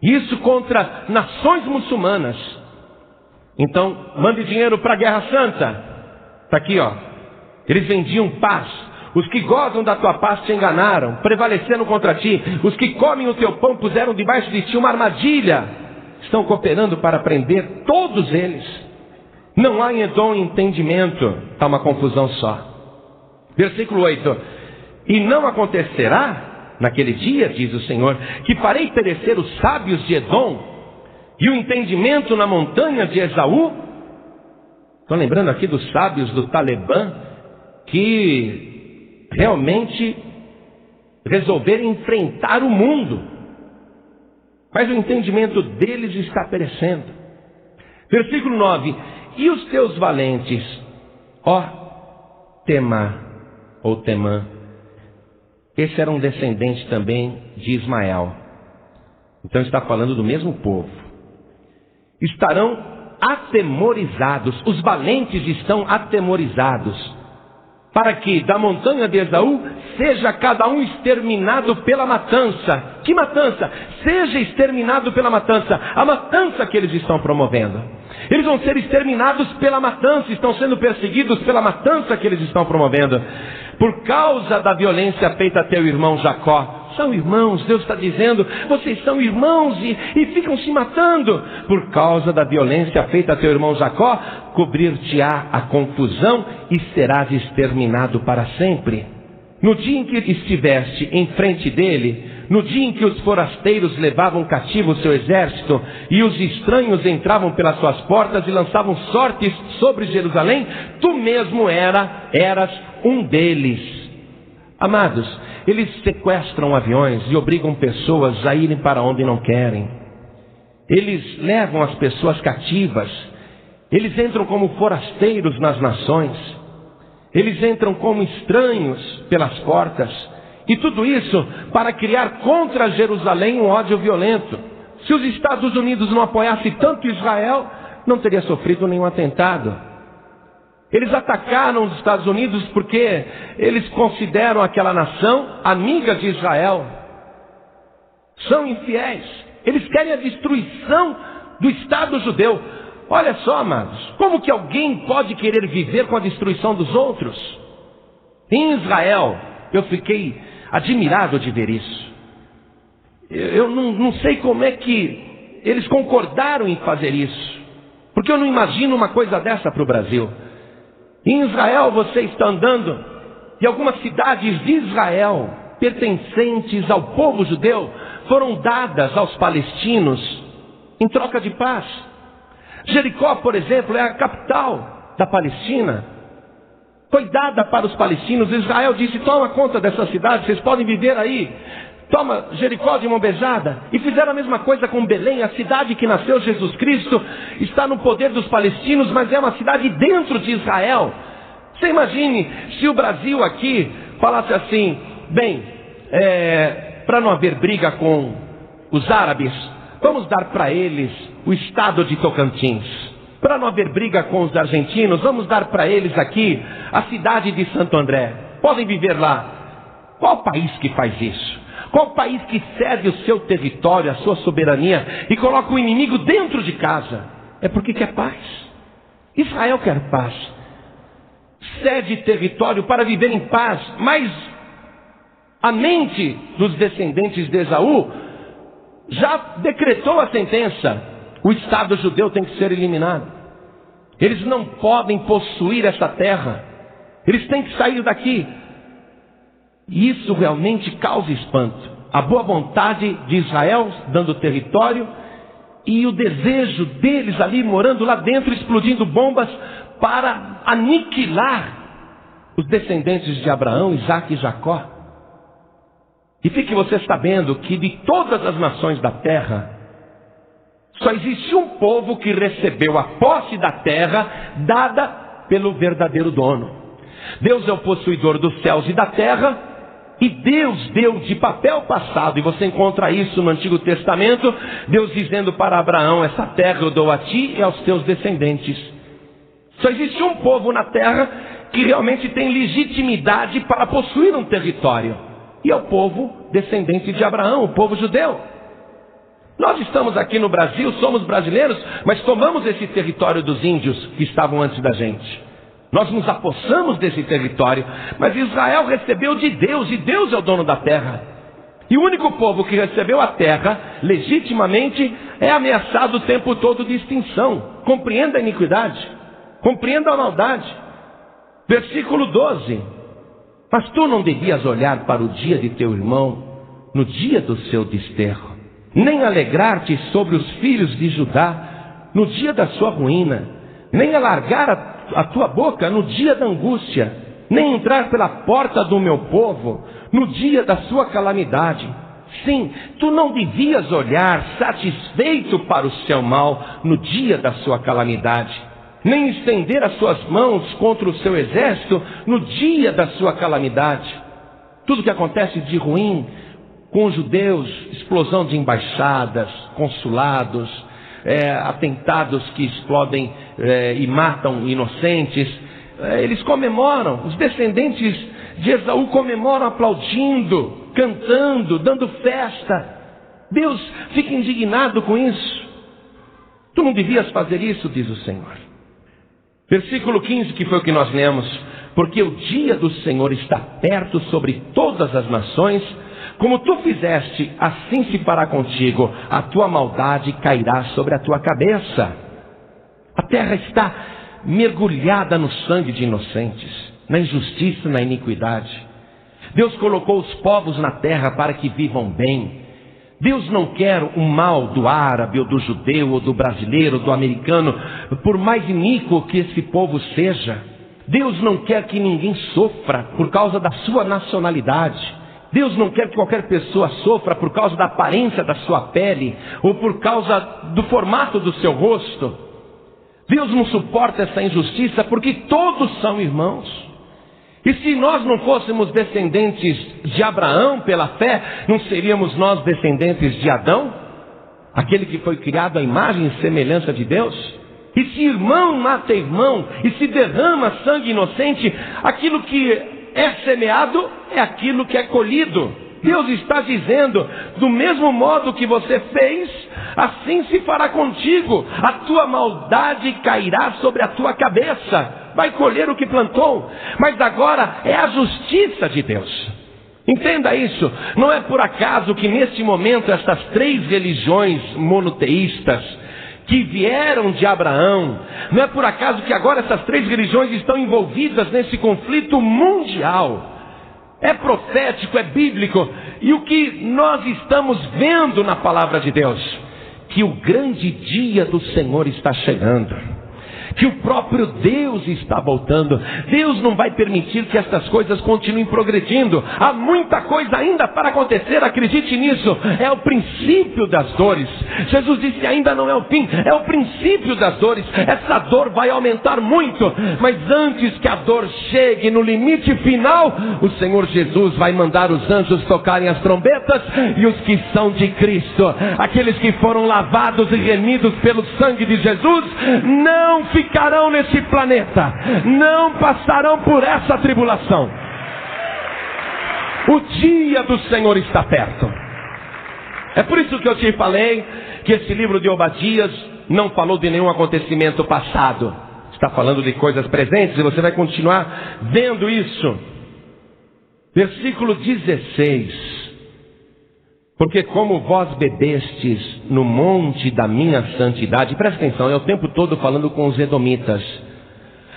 Isso contra nações muçulmanas. Então, mande dinheiro para a Guerra Santa. Está aqui, ó. Eles vendiam paz. Os que gozam da tua paz te enganaram, prevaleceram contra ti. Os que comem o teu pão puseram debaixo de ti uma armadilha. Estão cooperando para prender todos eles. Não há em Edom entendimento. Está uma confusão só. Versículo 8. E não acontecerá naquele dia, diz o Senhor, que farei perecer os sábios de Edom e o entendimento na montanha de Esaú. Estou lembrando aqui dos sábios do Talibã, que realmente resolveram enfrentar o mundo, mas o entendimento deles está perecendo. Versículo 9. E os teus valentes, ó Temá, ou Temã, esse era um descendente também de Ismael, então está falando do mesmo povo, estarão atemorizados. Os valentes estão atemorizados, para que da montanha de Esaú seja cada um exterminado pela matança. Que matança? Seja exterminado pela matança. A matança que eles estão promovendo. Eles vão ser exterminados pela matança, estão sendo perseguidos pela matança que eles estão promovendo. Por causa da violência feita a teu irmão Jacó. São irmãos, Deus está dizendo, vocês são irmãos e ficam se matando. Por causa da violência feita a teu irmão Jacó, cobrir-te-á a confusão e serás exterminado para sempre. No dia em que estiveste em frente dele, no dia em que os forasteiros levavam cativo o seu exército, e os estranhos entravam pelas suas portas e lançavam sortes sobre Jerusalém, tu mesmo eras um deles. Amados, eles sequestram aviões e obrigam pessoas a irem para onde não querem. Eles levam as pessoas cativas. Eles entram como forasteiros nas nações. Eles entram como estranhos pelas portas. E tudo isso para criar contra Jerusalém um ódio violento. Se os Estados Unidos não apoiassem tanto Israel, não teria sofrido nenhum atentado. Eles atacaram os Estados Unidos porque eles consideram aquela nação amiga de Israel. São infiéis. Eles querem a destruição do Estado judeu. Olha só, amados, como que alguém pode querer viver com a destruição dos outros? Em Israel, eu fiquei admirado de ver isso. Eu não sei como é que eles concordaram em fazer isso, porque eu não imagino uma coisa dessa para o Brasil. Em Israel você está andando e algumas cidades de Israel, pertencentes ao povo judeu, foram dadas aos palestinos em troca de paz. Jericó, por exemplo, é a capital da Palestina. Foi dada para os palestinos. Israel disse: toma conta dessa cidade, vocês podem viver aí. Toma Jericó de mão beijada. E fizeram a mesma coisa com Belém, a cidade que nasceu Jesus Cristo, está no poder dos palestinos, mas é uma cidade dentro de Israel. Você imagine se o Brasil aqui falasse assim: bem, para não haver briga com os árabes, vamos dar para eles o estado de Tocantins. Para não haver briga com os argentinos, vamos dar para eles aqui a cidade de Santo André. Podem viver lá. Qual país que faz isso? Qual país que cede o seu território, a sua soberania e coloca o inimigo dentro de casa? É porque quer paz. Israel quer paz. Cede território para viver em paz, mas a mente dos descendentes de Esaú já decretou a sentença: o Estado judeu tem que ser eliminado. Eles não podem possuir essa terra. Eles têm que sair daqui. E isso realmente causa espanto. A boa vontade de Israel dando território e o desejo deles ali morando lá dentro, explodindo bombas para aniquilar os descendentes de Abraão, Isaque e Jacó. E fique você sabendo que de todas as nações da terra, só existe um povo que recebeu a posse da terra dada pelo verdadeiro dono. Deus é o possuidor dos céus e da terra, e Deus deu de papel passado, e você encontra isso no Antigo Testamento, Deus dizendo para Abraão: essa terra eu dou a ti e aos teus descendentes. Só existe um povo na terra que realmente tem legitimidade para possuir um território, e é o povo descendente de Abraão, o povo judeu. Nós estamos aqui no Brasil, somos brasileiros, mas tomamos esse território dos índios que estavam antes da gente. Nós nos apossamos desse território, mas Israel recebeu de Deus, e Deus é o dono da terra. E o único povo que recebeu a terra legitimamente é ameaçado o tempo todo de extinção. Compreenda a iniquidade, compreenda a maldade. Versículo 12: mas tu não devias olhar para o dia de teu irmão no dia do seu desterro, nem alegrar-te sobre os filhos de Judá no dia da sua ruína, nem alargar a tua boca no dia da angústia, nem entrar pela porta do meu povo no dia da sua calamidade. Sim, tu não devias olhar satisfeito para o seu mal no dia da sua calamidade, nem estender as suas mãos contra o seu exército no dia da sua calamidade. Tudo que acontece de ruim com os judeus, explosão de embaixadas, consulados, atentados que explodem e matam inocentes, eles comemoram. Os descendentes de Esaú comemoram aplaudindo, cantando, dando festa. Deus fica indignado com isso. Tu não devias fazer isso, diz o Senhor. Versículo 15, que foi o que nós lemos: porque o dia do Senhor está perto sobre todas as nações. Como tu fizeste, assim se fará contigo. A tua maldade cairá sobre a tua cabeça. A terra está mergulhada no sangue de inocentes, na injustiça e na iniquidade. Deus colocou os povos na terra para que vivam bem. Deus não quer o mal do árabe, ou do judeu, ou do brasileiro, ou do americano, por mais iníquo que esse povo seja. Deus não quer que ninguém sofra por causa da sua nacionalidade. Deus não quer que qualquer pessoa sofra por causa da aparência da sua pele, ou por causa do formato do seu rosto. Deus não suporta essa injustiça porque todos são irmãos. E se nós não fôssemos descendentes de Abraão pela fé, não seríamos nós descendentes de Adão? Aquele que foi criado à imagem e semelhança de Deus? E se irmão mata irmão, e se derrama sangue inocente, aquilo que é semeado é aquilo que é colhido. Deus está dizendo, do mesmo modo que você fez, assim se fará contigo. A tua maldade cairá sobre a tua cabeça. Vai colher o que plantou. Mas agora é a justiça de Deus. Entenda isso. Não é por acaso que neste momento essas três religiões monoteístas que vieram de Abraão, não é por acaso que agora essas três religiões estão envolvidas nesse conflito mundial. É profético, é bíblico. E o que nós estamos vendo na palavra de Deus? Que o grande dia do Senhor está chegando. Que o próprio Deus está voltando. Deus não vai permitir que essas coisas continuem progredindo. Há muita coisa ainda para acontecer, acredite nisso. É o princípio das dores. Jesus disse, ainda não é o fim, é o princípio das dores. Essa dor vai aumentar muito, mas antes que a dor chegue no limite final, o Senhor Jesus vai mandar os anjos tocarem as trombetas, e os que são de Cristo, aqueles que foram lavados e remidos pelo sangue de Jesus, não ficarão nesse planeta, não passarão por essa tribulação. O dia do Senhor está perto. É por isso que eu te falei que esse livro de Obadias não falou de nenhum acontecimento passado, está falando de coisas presentes, e você vai continuar vendo isso. Versículo 16: porque como vós bebestes no monte da minha santidade, presta atenção, é o tempo todo falando com os edomitas,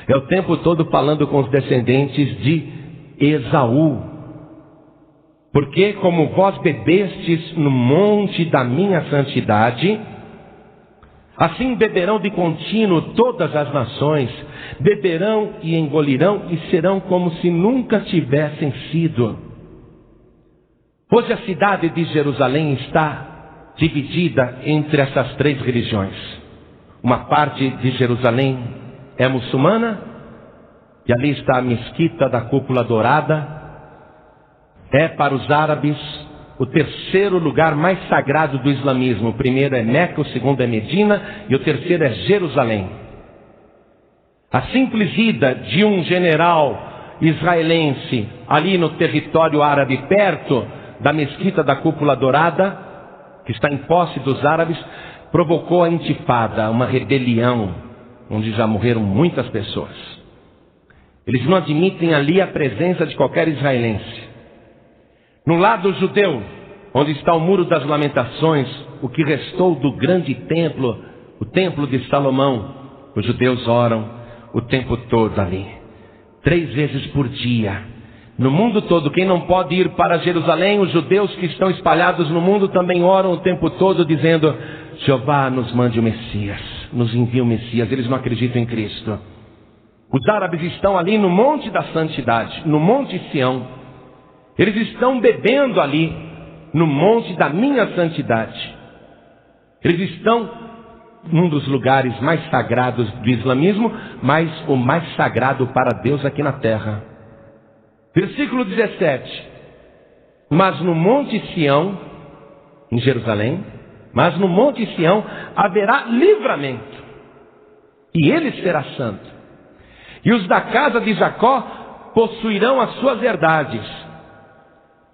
é o tempo todo falando com os descendentes de Esaú. Porque como vós bebestes no monte da minha santidade, assim beberão de contínuo todas as nações, beberão e engolirão e serão como se nunca tivessem sido. Hoje a cidade de Jerusalém está dividida entre essas três religiões. Uma parte de Jerusalém é muçulmana, e ali está a mesquita da cúpula dourada. É para os árabes o terceiro lugar mais sagrado do islamismo. O primeiro é Meca, o segundo é Medina e o terceiro é Jerusalém. A simples ida de um general israelense ali no território árabe, perto da mesquita da cúpula dourada, que está em posse dos árabes, provocou a intifada, uma rebelião, onde já morreram muitas pessoas. Eles não admitem ali a presença de qualquer israelense. No lado judeu, onde está o Muro das Lamentações, o que restou do grande templo, o templo de Salomão, os judeus oram o tempo todo ali, 3 vezes por dia. No mundo todo, quem não pode ir para Jerusalém, os judeus que estão espalhados no mundo também oram o tempo todo, dizendo: Jeová nos mande o Messias, nos envia o Messias. Eles não acreditam em Cristo. Os árabes estão ali no monte da santidade, no monte Sião. Eles estão bebendo ali, no monte da minha santidade. Eles estão num dos lugares mais sagrados do islamismo, mas o mais sagrado para Deus aqui na terra. Versículo 17: mas no monte Sião, em Jerusalém, mas no monte Sião haverá livramento, e ele será santo, e os da casa de Jacó possuirão as suas herdades.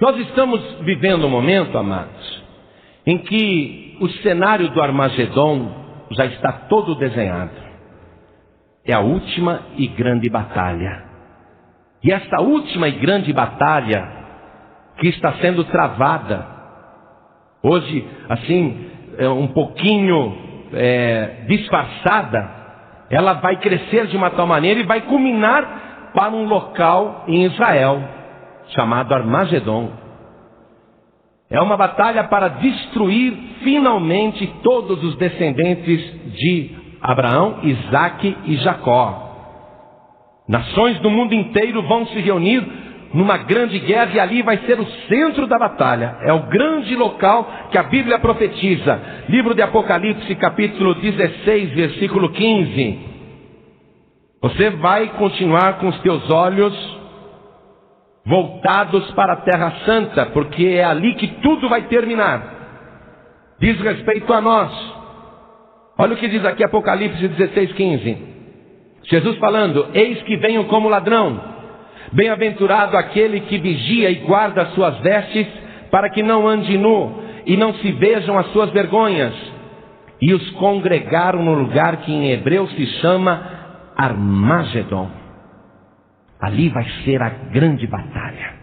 Nós estamos vivendo um momento, amados, em que o cenário do Armagedon já está todo desenhado. É a última e grande batalha. E essa última e grande batalha que está sendo travada hoje, assim, um pouquinho disfarçada, ela vai crescer de uma tal maneira e vai culminar para um local em Israel, chamado Armagedon. É uma batalha para destruir finalmente todos os descendentes de Abraão, Isaque e Jacó. Nações do mundo inteiro vão se reunir numa grande guerra e ali vai ser o centro da batalha. É o grande local que a Bíblia profetiza. Livro de Apocalipse, capítulo 16, versículo 15. Você vai continuar com os teus olhos voltados para a Terra Santa, porque é ali que tudo vai terminar. Diz respeito a nós. Olha o que diz aqui Apocalipse 16, 15. Jesus falando: eis que venho como ladrão. Bem-aventurado aquele que vigia e guarda as suas vestes, para que não ande nu e não se vejam as suas vergonhas. E os congregaram no lugar que em hebreu se chama Armagedon. Ali vai ser a grande batalha.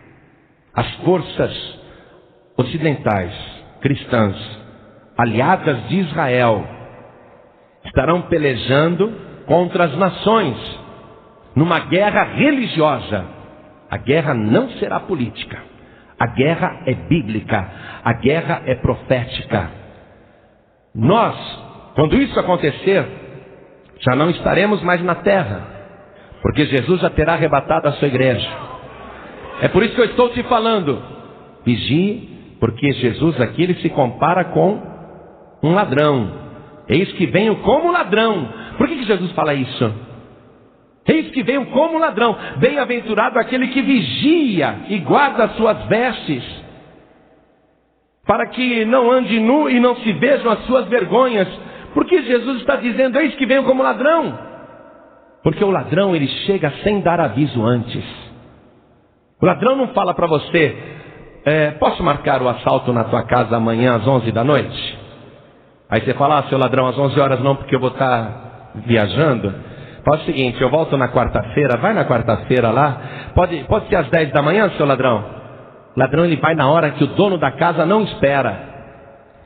As forças ocidentais, cristãs, aliadas de Israel, estarão pelejando contra as nações, numa guerra religiosa. A guerra não será política. A guerra é bíblica. A guerra é profética. Nós, quando isso acontecer, já não estaremos mais na terra, porque Jesus já terá arrebatado a sua igreja. É por isso que eu estou te falando: vigie, porque Jesus aqui ele se compara com um ladrão. Eis que venho como ladrão. Por que Jesus fala isso? Eis que venho como ladrão. Bem-aventurado aquele que vigia e guarda as suas vestes, para que não ande nu e não se vejam as suas vergonhas. Por que Jesus está dizendo: eis que venho como ladrão? Porque o ladrão ele chega sem dar aviso antes. O ladrão não fala para você: posso marcar o assalto na tua casa amanhã às 11 da noite? Aí você fala: seu ladrão, às 11 horas não, porque eu vou estar viajando. Fala o seguinte: eu volto na quarta-feira. Vai na quarta-feira lá. Pode ser às 10 da manhã, seu ladrão? O ladrão ele vai na hora que o dono da casa não espera.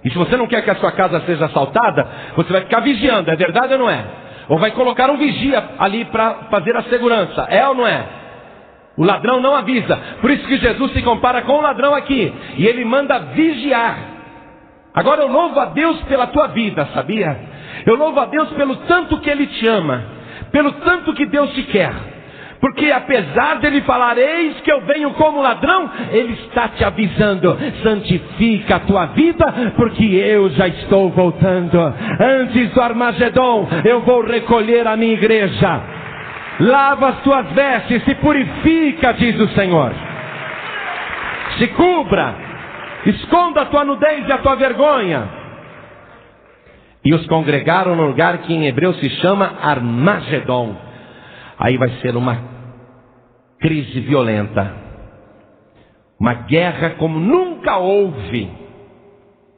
E se você não quer que a sua casa seja assaltada, você vai ficar vigiando. É verdade ou não é? Ou vai colocar um vigia ali para fazer a segurança. É ou não é? O ladrão não avisa. Por isso que Jesus se compara com o ladrão aqui. E ele manda vigiar. Agora eu louvo a Deus pela tua vida, sabia? Eu louvo a Deus pelo tanto que Ele te ama, pelo tanto que Deus te quer. Porque apesar de Ele falar: eis que eu venho como ladrão, Ele está te avisando: santifica a tua vida, porque eu já estou voltando. Antes do Armagedon, eu vou recolher a minha igreja. Lava as tuas vestes, se purifica, diz o Senhor. Se cubra, esconda a tua nudez e a tua vergonha. E os congregaram no lugar que em hebreu se chama Armagedon. Aí vai ser uma crise violenta, uma guerra como nunca houve.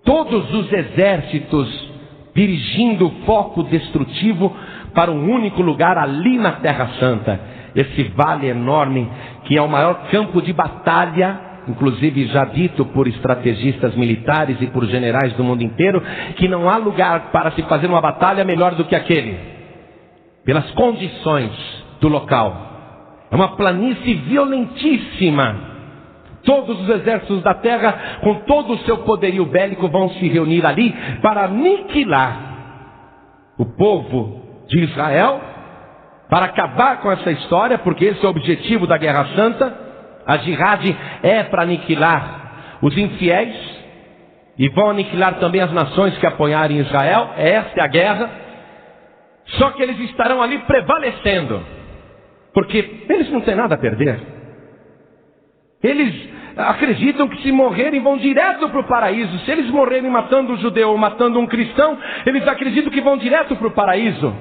Todos os exércitos dirigindo o foco destrutivo para um único lugar ali na Terra Santa. Esse vale enorme que é o maior campo de batalha, inclusive já dito por estrategistas militares e por generais do mundo inteiro, que não há lugar para se fazer uma batalha melhor do que aquele, pelas condições do local. É uma planície violentíssima. Todos os exércitos da terra, com todo o seu poderio bélico, vão se reunir ali para aniquilar o povo de Israel, para acabar com essa história, porque esse é o objetivo da Guerra Santa. A jihad é para aniquilar os infiéis, e vão aniquilar também as nações que apoiarem Israel. Essa é a guerra. Só que eles estarão ali prevalecendo, porque eles não têm nada a perder. Eles acreditam que se morrerem vão direto para o paraíso. Se eles morrerem matando um judeu ou matando um cristão, eles acreditam que vão direto para o paraíso.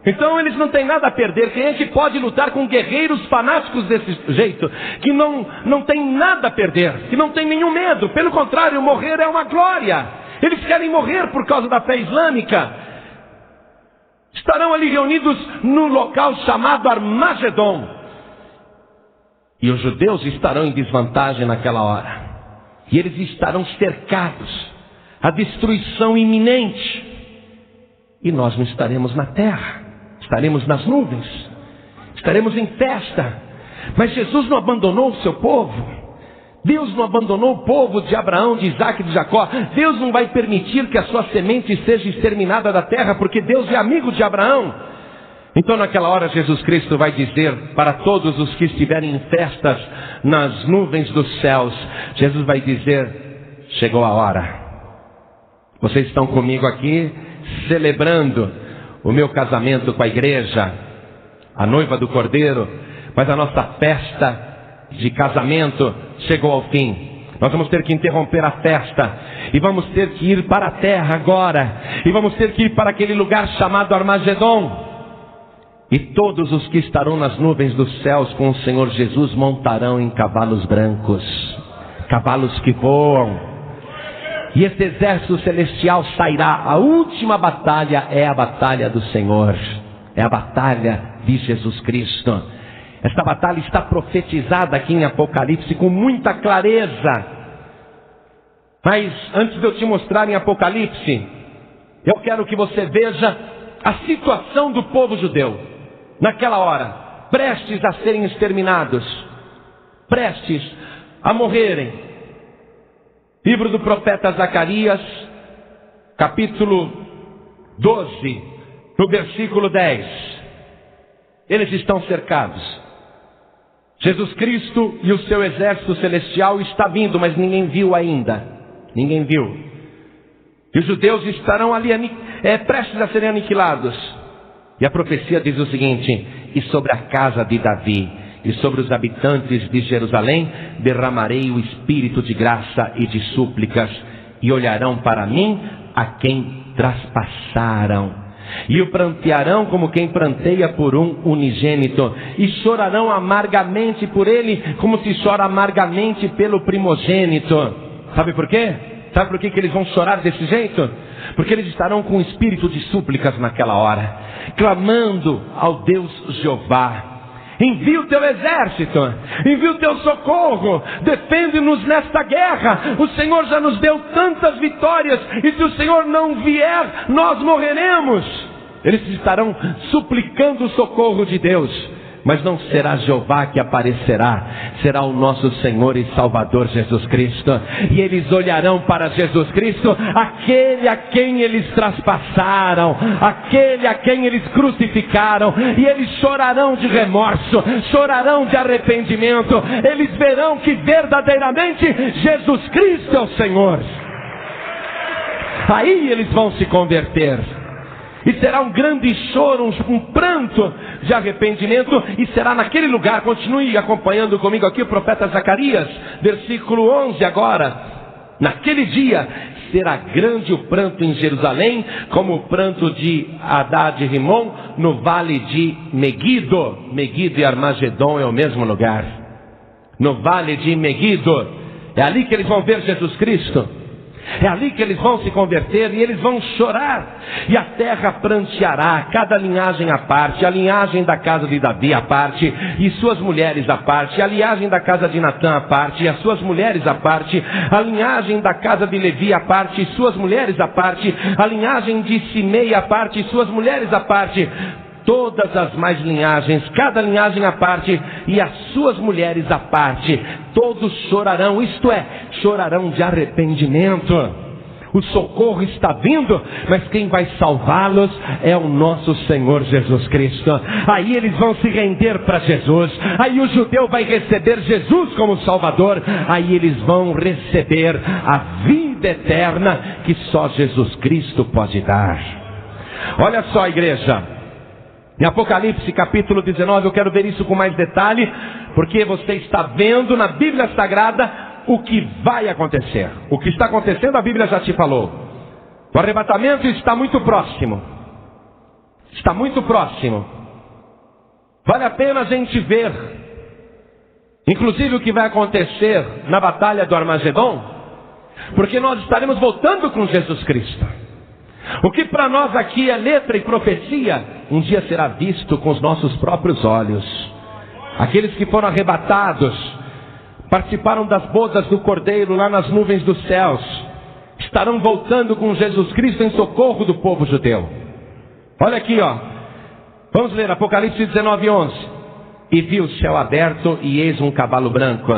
Então eles não têm nada a perder. Quem é que pode lutar com guerreiros fanáticos desse jeito? Que não tem nada a perder, que não tem nenhum medo. Pelo contrário, morrer é uma glória. Eles querem morrer por causa da fé islâmica. Estarão ali reunidos no local chamado Armagedon. E os judeus estarão em desvantagem naquela hora. E eles estarão cercados. A destruição iminente. E nós não estaremos na terra. Estaremos nas nuvens. Estaremos em festa. Mas Jesus não abandonou o seu povo. Deus não abandonou o povo de Abraão, de Isaac e de Jacó. Deus não vai permitir que a sua semente seja exterminada da terra, porque Deus é amigo de Abraão. Então naquela hora Jesus Cristo vai dizer para todos os que estiverem em festas nas nuvens dos céus, Jesus vai dizer: chegou a hora. Vocês estão comigo aqui celebrando o meu casamento com a igreja, a noiva do Cordeiro, mas a nossa festa de casamento chegou ao fim. Nós vamos ter que interromper a festa e vamos ter que ir para a terra agora, e vamos ter que ir para aquele lugar chamado Armagedon. E todos os que estarão nas nuvens dos céus com o Senhor Jesus montarão em cavalos brancos, cavalos que voam. E esse exército celestial sairá. A última batalha é a batalha do Senhor, é a batalha de Jesus Cristo. Esta batalha está profetizada aqui em Apocalipse com muita clareza. Mas antes de eu te mostrar em Apocalipse, eu quero que você veja a situação do povo judeu naquela hora, prestes a serem exterminados, prestes a morrerem. Livro do profeta Zacarias, capítulo 12, no versículo 10. Eles estão cercados. Jesus Cristo e o seu exército celestial está vindo, mas ninguém viu ainda. Ninguém viu. E os judeus estarão ali prestes a serem aniquilados. E a profecia diz o seguinte: e sobre a casa de Davi e sobre os habitantes de Jerusalém derramarei o espírito de graça e de súplicas, e olharão para mim a quem traspassaram. E o prantearão como quem pranteia por um unigênito, e chorarão amargamente por ele, como se chora amargamente pelo primogênito. Sabe por quê? Sabe por que eles vão chorar desse jeito? Porque eles estarão com um espírito de súplicas naquela hora, clamando ao Deus Jeová: envia o teu exército, envia o teu socorro, defende-nos nesta guerra. O Senhor já nos deu tantas vitórias, e se o Senhor não vier, nós morreremos. Eles estarão suplicando o socorro de Deus. Mas não será Jeová que aparecerá, será o nosso Senhor e Salvador Jesus Cristo. E eles olharão para Jesus Cristo, aquele a quem eles traspassaram, aquele a quem eles crucificaram, e eles chorarão de remorso, chorarão de arrependimento. Eles verão que verdadeiramente Jesus Cristo é o Senhor. Aí eles vão se converter. E será um grande choro, um pranto de arrependimento. E será naquele lugar, continue acompanhando comigo aqui o profeta Zacarias, versículo 11 agora. Naquele dia será grande o pranto em Jerusalém, como o pranto de Hadad e Rimon no vale de Megido. Megido e Armagedon é o mesmo lugar. No vale de Megido. É ali que eles vão ver Jesus Cristo. É ali que eles vão se converter, e eles vão chorar. E a terra pranteará, cada linhagem à parte, a linhagem da casa de Davi à parte, e suas mulheres à parte, a linhagem da casa de Natã à parte, e as suas mulheres à parte, a linhagem da casa de Levi à parte, e suas mulheres à parte, a linhagem de Simei à parte, e suas mulheres à parte. Todas as mais linhagens, cada linhagem à parte, e as suas mulheres à parte. Todos chorarão, isto é, chorarão de arrependimento. O socorro está vindo, mas quem vai salvá-los é o nosso Senhor Jesus Cristo. Aí eles vão se render para Jesus. Aí o judeu vai receber Jesus como Salvador. Aí eles vão receber a vida eterna que só Jesus Cristo pode dar. Olha só, igreja. Em Apocalipse capítulo 19, eu quero ver isso com mais detalhe, porque você está vendo na Bíblia Sagrada o que vai acontecer. O que está acontecendo, a Bíblia já te falou. O arrebatamento está muito próximo. Está muito próximo. Vale a pena a gente ver, inclusive, o que vai acontecer na batalha do Armagedon, porque nós estaremos voltando com Jesus Cristo. O que para nós aqui é letra e profecia, um dia será visto com os nossos próprios olhos. Aqueles que foram arrebatados, participaram das bodas do Cordeiro lá nas nuvens dos céus, estarão voltando com Jesus Cristo em socorro do povo judeu. Olha aqui, ó. Vamos ler Apocalipse 19:11. e viu o céu aberto, e eis um cavalo branco.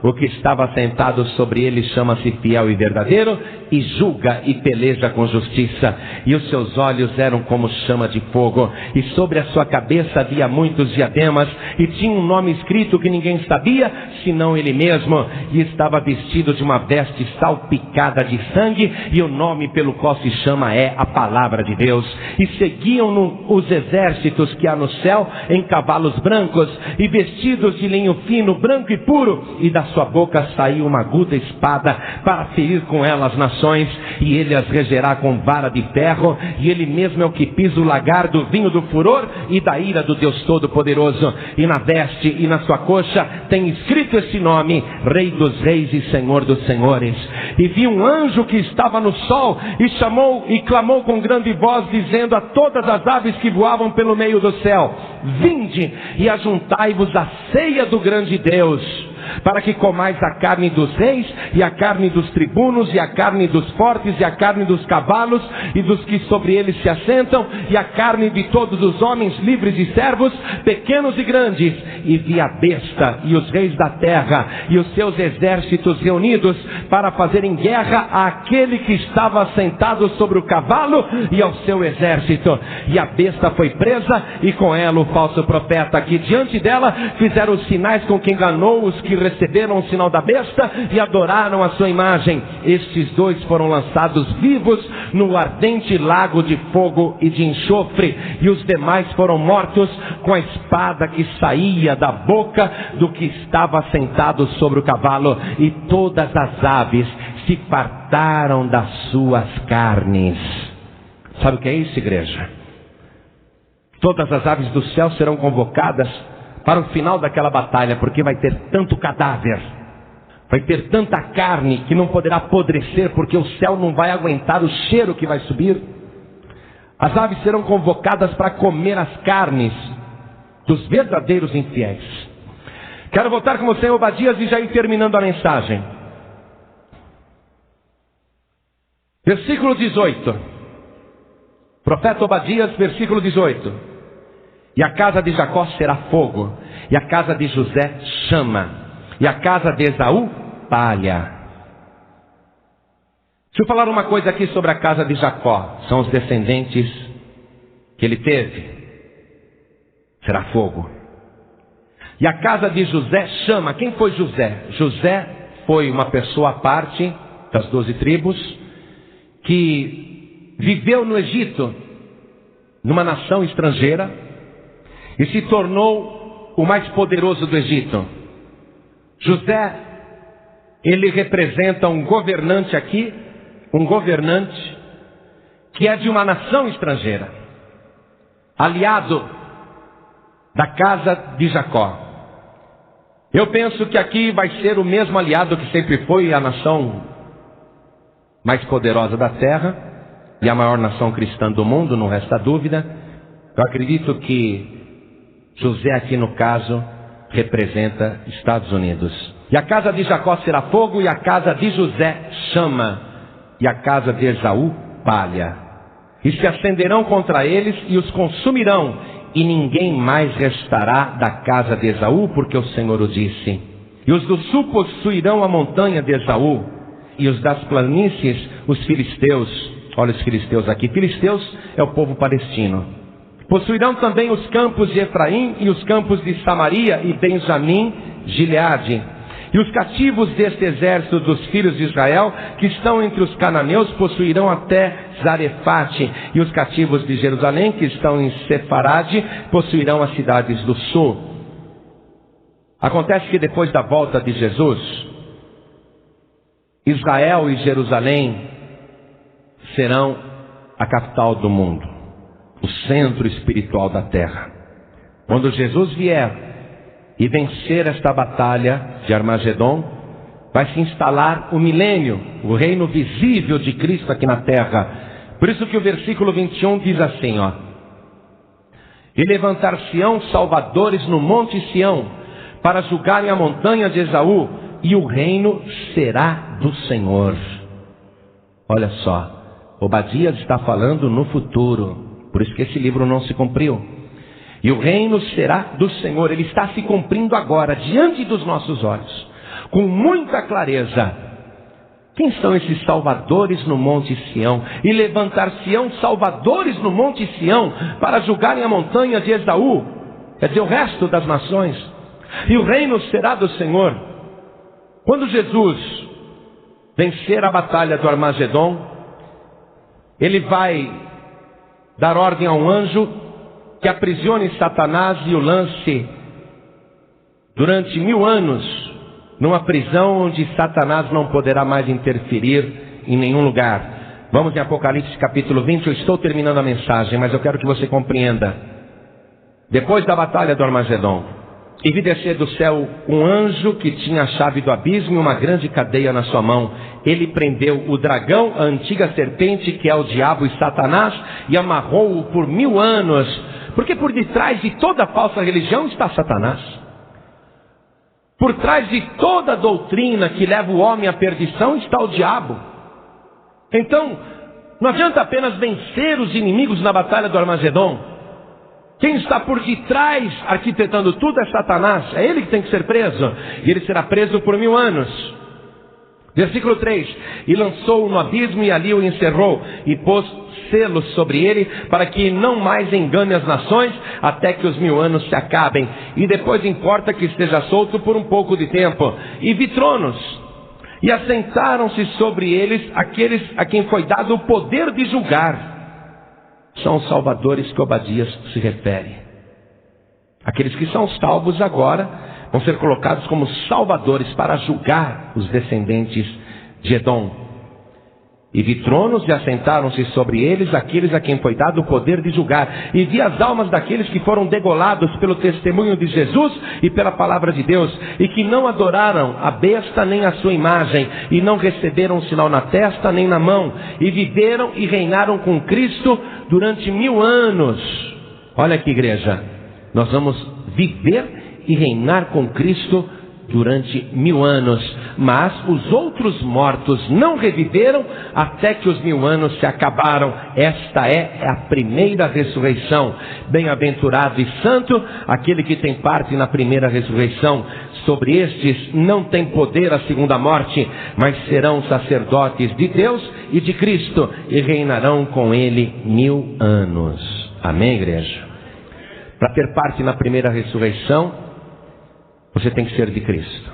O que estava sentado sobre ele chama-se Fiel e Verdadeiro, e julga e peleja com justiça. E os seus olhos eram como chama de fogo, e sobre a sua cabeça havia muitos diademas, e tinha um nome escrito que ninguém sabia, senão ele mesmo. E estava vestido de uma veste salpicada de sangue, e o nome pelo qual se chama é a Palavra de Deus. E seguiam-no os exércitos que há no céu, em cavalos brancos, e vestidos de linho fino, branco e puro, e da sua boca saiu uma aguda espada, para ferir com ela as nações, e ele as regerá com vara de ferro, e ele mesmo é o que pisa o lagar do vinho do furor e da ira do Deus Todo-Poderoso. E na veste e na sua coxa tem escrito esse nome: Rei dos Reis e Senhor dos Senhores. E vi um anjo que estava no sol, e chamou e clamou com grande voz, dizendo a todas as aves que voavam pelo meio do céu: vinde e ajuntai-vos à ceia do grande Deus, para que comais a carne dos reis, e a carne dos tribunos, e a carne dos fortes, e a carne dos cavalos, e dos que sobre eles se assentam, e a carne de todos os homens, livres e servos, pequenos e grandes. E vi a besta e os reis da terra e os seus exércitos reunidos para fazerem guerra àquele que estava sentado sobre o cavalo e ao seu exército. E a besta foi presa, e com ela o falso profeta, que diante dela fizeram os sinais com que enganou os que receberam o sinal da besta e adoraram a sua imagem. Estes dois foram lançados vivos no ardente lago de fogo e de enxofre, e os demais foram mortos com a espada que saía da boca do que estava sentado sobre o cavalo, e todas as aves se fartaram das suas carnes. Sabe o que é isso, igreja? Todas as aves do céu serão convocadas para o final daquela batalha, porque vai ter tanto cadáver, vai ter tanta carne que não poderá apodrecer, porque o céu não vai aguentar o cheiro que vai subir. As aves serão convocadas para comer as carnes dos verdadeiros infiéis. Quero voltar com você em Obadias e já ir terminando a mensagem. Versículo 18. Profeta Obadias, versículo 18. E a casa de Jacó será fogo, e a casa de José chama, e a casa de Esaú palha. Deixa eu falar uma coisa aqui sobre a casa de Jacó. São os descendentes que ele teve. Será fogo. E a casa de José chama. Quem foi José? José foi uma pessoa à parte das 12 tribos, que viveu no Egito, numa nação estrangeira, e se tornou o mais poderoso do Egito. José, ele representa um governante aqui, um governante que é de uma nação estrangeira, aliado da casa de Jacó. Eu penso que aqui vai ser o mesmo aliado que sempre foi a nação mais poderosa da terra e a maior nação cristã do mundo, não resta dúvida. Eu acredito que José aqui no caso representa Estados Unidos. E a casa de Jacó será fogo, e a casa de José chama, e a casa de Esaú palha. E se acenderão contra eles e os consumirão, e ninguém mais restará da casa de Esaú, porque o Senhor o disse. E os do sul possuirão a montanha de Esaú, e os das planícies os filisteus. Olha os filisteus aqui. Filisteus é o povo palestino. Possuirão também os campos de Efraim e os campos de Samaria e Benjamim, Gileade. E os cativos deste exército dos filhos de Israel, que estão entre os cananeus, possuirão até Zarefate. E os cativos de Jerusalém, que estão em Sefarade, possuirão as cidades do sul. Acontece que depois da volta de Jesus, Israel e Jerusalém serão a capital do mundo, o centro espiritual da terra. Quando Jesus vier e vencer esta batalha de Armagedon, vai se instalar o milênio, o reino visível de Cristo aqui na terra. Por isso que o versículo 21 diz assim, ó: e levantar-se-ão salvadores no monte Sião, para julgarem a montanha de Esaú, e o reino será do Senhor. Olha só, Obadias está falando no futuro, por isso que esse livro não se cumpriu. e o reino será do Senhor. Ele está se cumprindo agora, diante dos nossos olhos, com muita clareza. Quem são esses salvadores no Monte Sião? E levantar-se-ão salvadores no Monte Sião, para julgarem a montanha de Esaú, quer dizer, o resto das nações. E o reino será do Senhor. Quando Jesus vencer a batalha do Armagedon, ele vai dar ordem a um anjo que aprisione Satanás e o lance durante 1000 anos numa prisão onde Satanás não poderá mais interferir em nenhum lugar. Vamos em Apocalipse capítulo 20, eu estou terminando a mensagem, mas eu quero que você compreenda. Depois da batalha do Armagedon, e vi descer do céu um anjo que tinha a chave do abismo e uma grande cadeia na sua mão. Ele prendeu o dragão, a antiga serpente, que é o diabo e Satanás, e amarrou-o por 1000 anos. Porque por detrás de toda falsa religião está Satanás. Por trás de toda doutrina que leva o homem à perdição está o diabo. Então, não adianta apenas vencer os inimigos na batalha do Armagedon. Quem está por detrás arquitetando tudo é Satanás. É ele que tem que ser preso. E ele será preso por 1000 anos. Versículo 3. E lançou-o no abismo e ali o encerrou. E pôs selos sobre ele, para que não mais engane as nações, até que os 1000 anos se acabem. E depois importa que esteja solto por um pouco de tempo. E vi tronos. E assentaram-se sobre eles aqueles a quem foi dado o poder de julgar. São os salvadores que Obadias se refere. Aqueles que são salvos agora vão ser colocados como salvadores para julgar os descendentes de Edom. E vi tronos e assentaram-se sobre eles aqueles a quem foi dado o poder de julgar. E vi as almas daqueles que foram degolados pelo testemunho de Jesus e pela palavra de Deus, e que não adoraram a besta nem a sua imagem, e não receberam um sinal na testa nem na mão, e viveram e reinaram com Cristo durante 1000 anos. Olha aqui, igreja, nós vamos viver e reinar com Cristo durante 1000 anos, mas os outros mortos não reviveram até que os 1000 anos se acabaram. Esta é a primeira ressurreição. Bem-aventurado e santo aquele que tem parte na primeira ressurreição. Sobre estes não tem poder a segunda morte, mas serão sacerdotes de Deus e de Cristo, e reinarão com ele 1000 anos. Amém, igreja? Para ter parte na primeira ressurreição, você tem que ser de Cristo,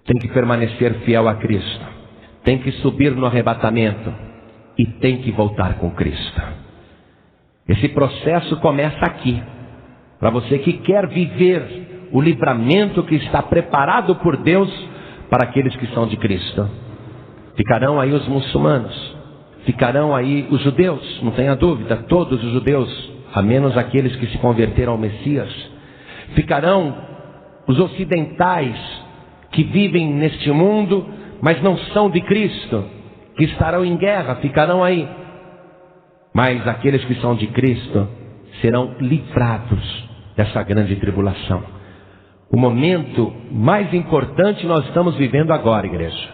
tem que permanecer fiel a Cristo, tem que subir no arrebatamento e tem que voltar com Cristo. Esse processo começa aqui, para você que quer viver o livramento que está preparado por Deus para aqueles que são de Cristo. Ficarão aí os muçulmanos, ficarão aí os judeus, não tenha dúvida, todos os judeus, a menos aqueles que se converteram ao Messias. Ficarão os ocidentais que vivem neste mundo, mas não são de Cristo, que estarão em guerra, ficarão aí. Mas aqueles que são de Cristo serão livrados dessa grande tribulação. O momento mais importante nós estamos vivendo agora, igreja.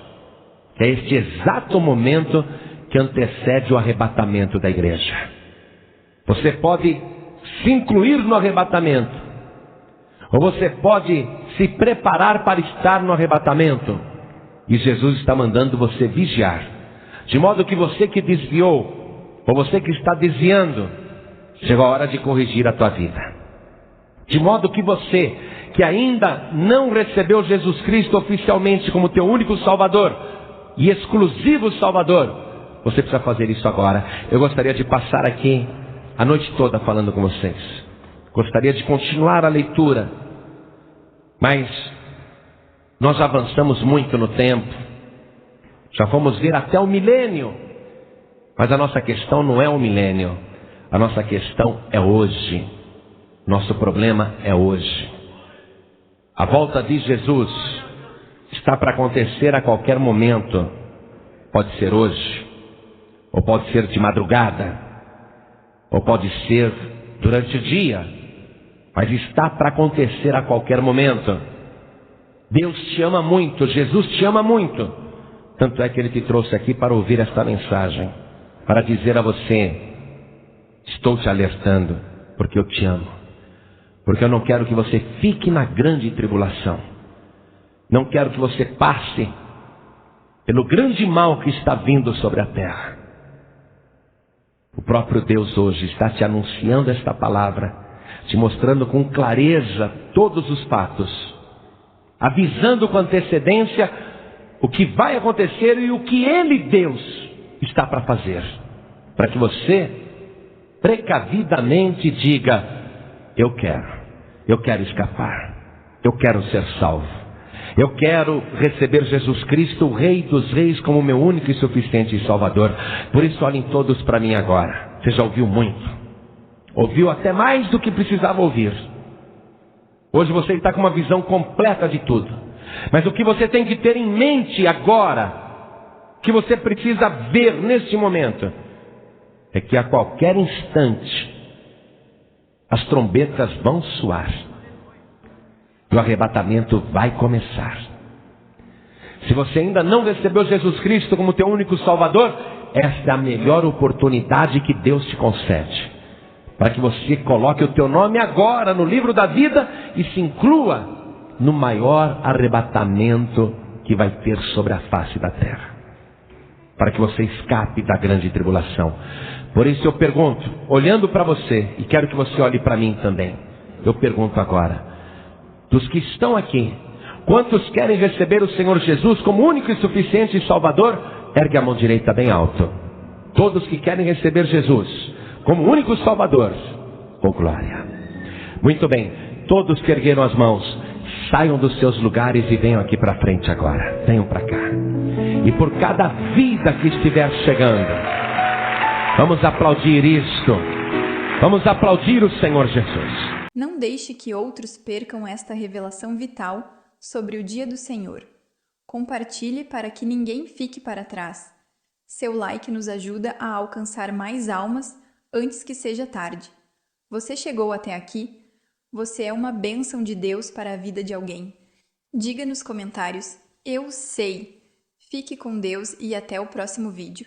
É este exato momento que antecede o arrebatamento da igreja. Você pode se incluir no arrebatamento, ou você pode se preparar para estar no arrebatamento. E Jesus está mandando você vigiar. De modo que você que desviou, ou você que está desviando, chegou a hora de corrigir a tua vida. De modo que você que ainda não recebeu Jesus Cristo oficialmente como teu único Salvador e exclusivo Salvador, você precisa fazer isso agora. Eu gostaria de passar aqui a noite toda falando com vocês. Gostaria de continuar a leitura, mas nós avançamos muito no tempo. Já fomos ver até o milênio, mas a nossa questão não é o milênio, a nossa questão é hoje. Nosso problema é hoje. A volta de Jesus está para acontecer a qualquer momento. Pode ser hoje, ou pode ser de madrugada, ou pode ser durante o dia, mas está para acontecer a qualquer momento. Deus te ama muito, Jesus te ama muito. Tanto é que Ele te trouxe aqui para ouvir esta mensagem, para dizer a você: estou te alertando, porque eu te amo. Porque eu não quero que você fique na grande tribulação. Não quero que você passe pelo grande mal que está vindo sobre a terra. O próprio Deus hoje está te anunciando esta palavra, te mostrando com clareza todos os fatos, avisando com antecedência o que vai acontecer e o que Ele, Deus, está para fazer, para que você precavidamente diga: eu quero escapar, eu quero ser salvo, eu quero receber Jesus Cristo, o Rei dos Reis, como meu único e suficiente Salvador. Por isso olhem todos para mim agora. Você já ouviu muito, ouviu até mais do que precisava ouvir. Hoje você está com uma visão completa de tudo, mas o que você tem que ter em mente agora, que você precisa ver neste momento, é que a qualquer instante as trombetas vão soar e o arrebatamento vai começar. Se você ainda não recebeu Jesus Cristo como teu único Salvador, esta é a melhor oportunidade que Deus te concede, para que você coloque o teu nome agora no livro da vida e se inclua no maior arrebatamento que vai ter sobre a face da terra, para que você escape da grande tribulação. Por isso eu pergunto, olhando para você, e quero que você olhe para mim também, eu pergunto agora: dos que estão aqui, quantos querem receber o Senhor Jesus como único e suficiente Salvador? Ergue a mão direita bem alto. Todos que querem receber Jesus como único Salvador, com glória. Muito bem, todos que ergueram as mãos, saiam dos seus lugares e venham aqui para frente agora. Venham para cá. E por cada vida que estiver chegando, vamos aplaudir isto. Vamos aplaudir o Senhor Jesus. Não deixe que outros percam esta revelação vital sobre o dia do Senhor. Compartilhe para que ninguém fique para trás. Seu like nos ajuda a alcançar mais almas antes que seja tarde. Você chegou até aqui? Você é uma bênção de Deus para a vida de alguém. Diga nos comentários: eu sei. Fique com Deus e até o próximo vídeo.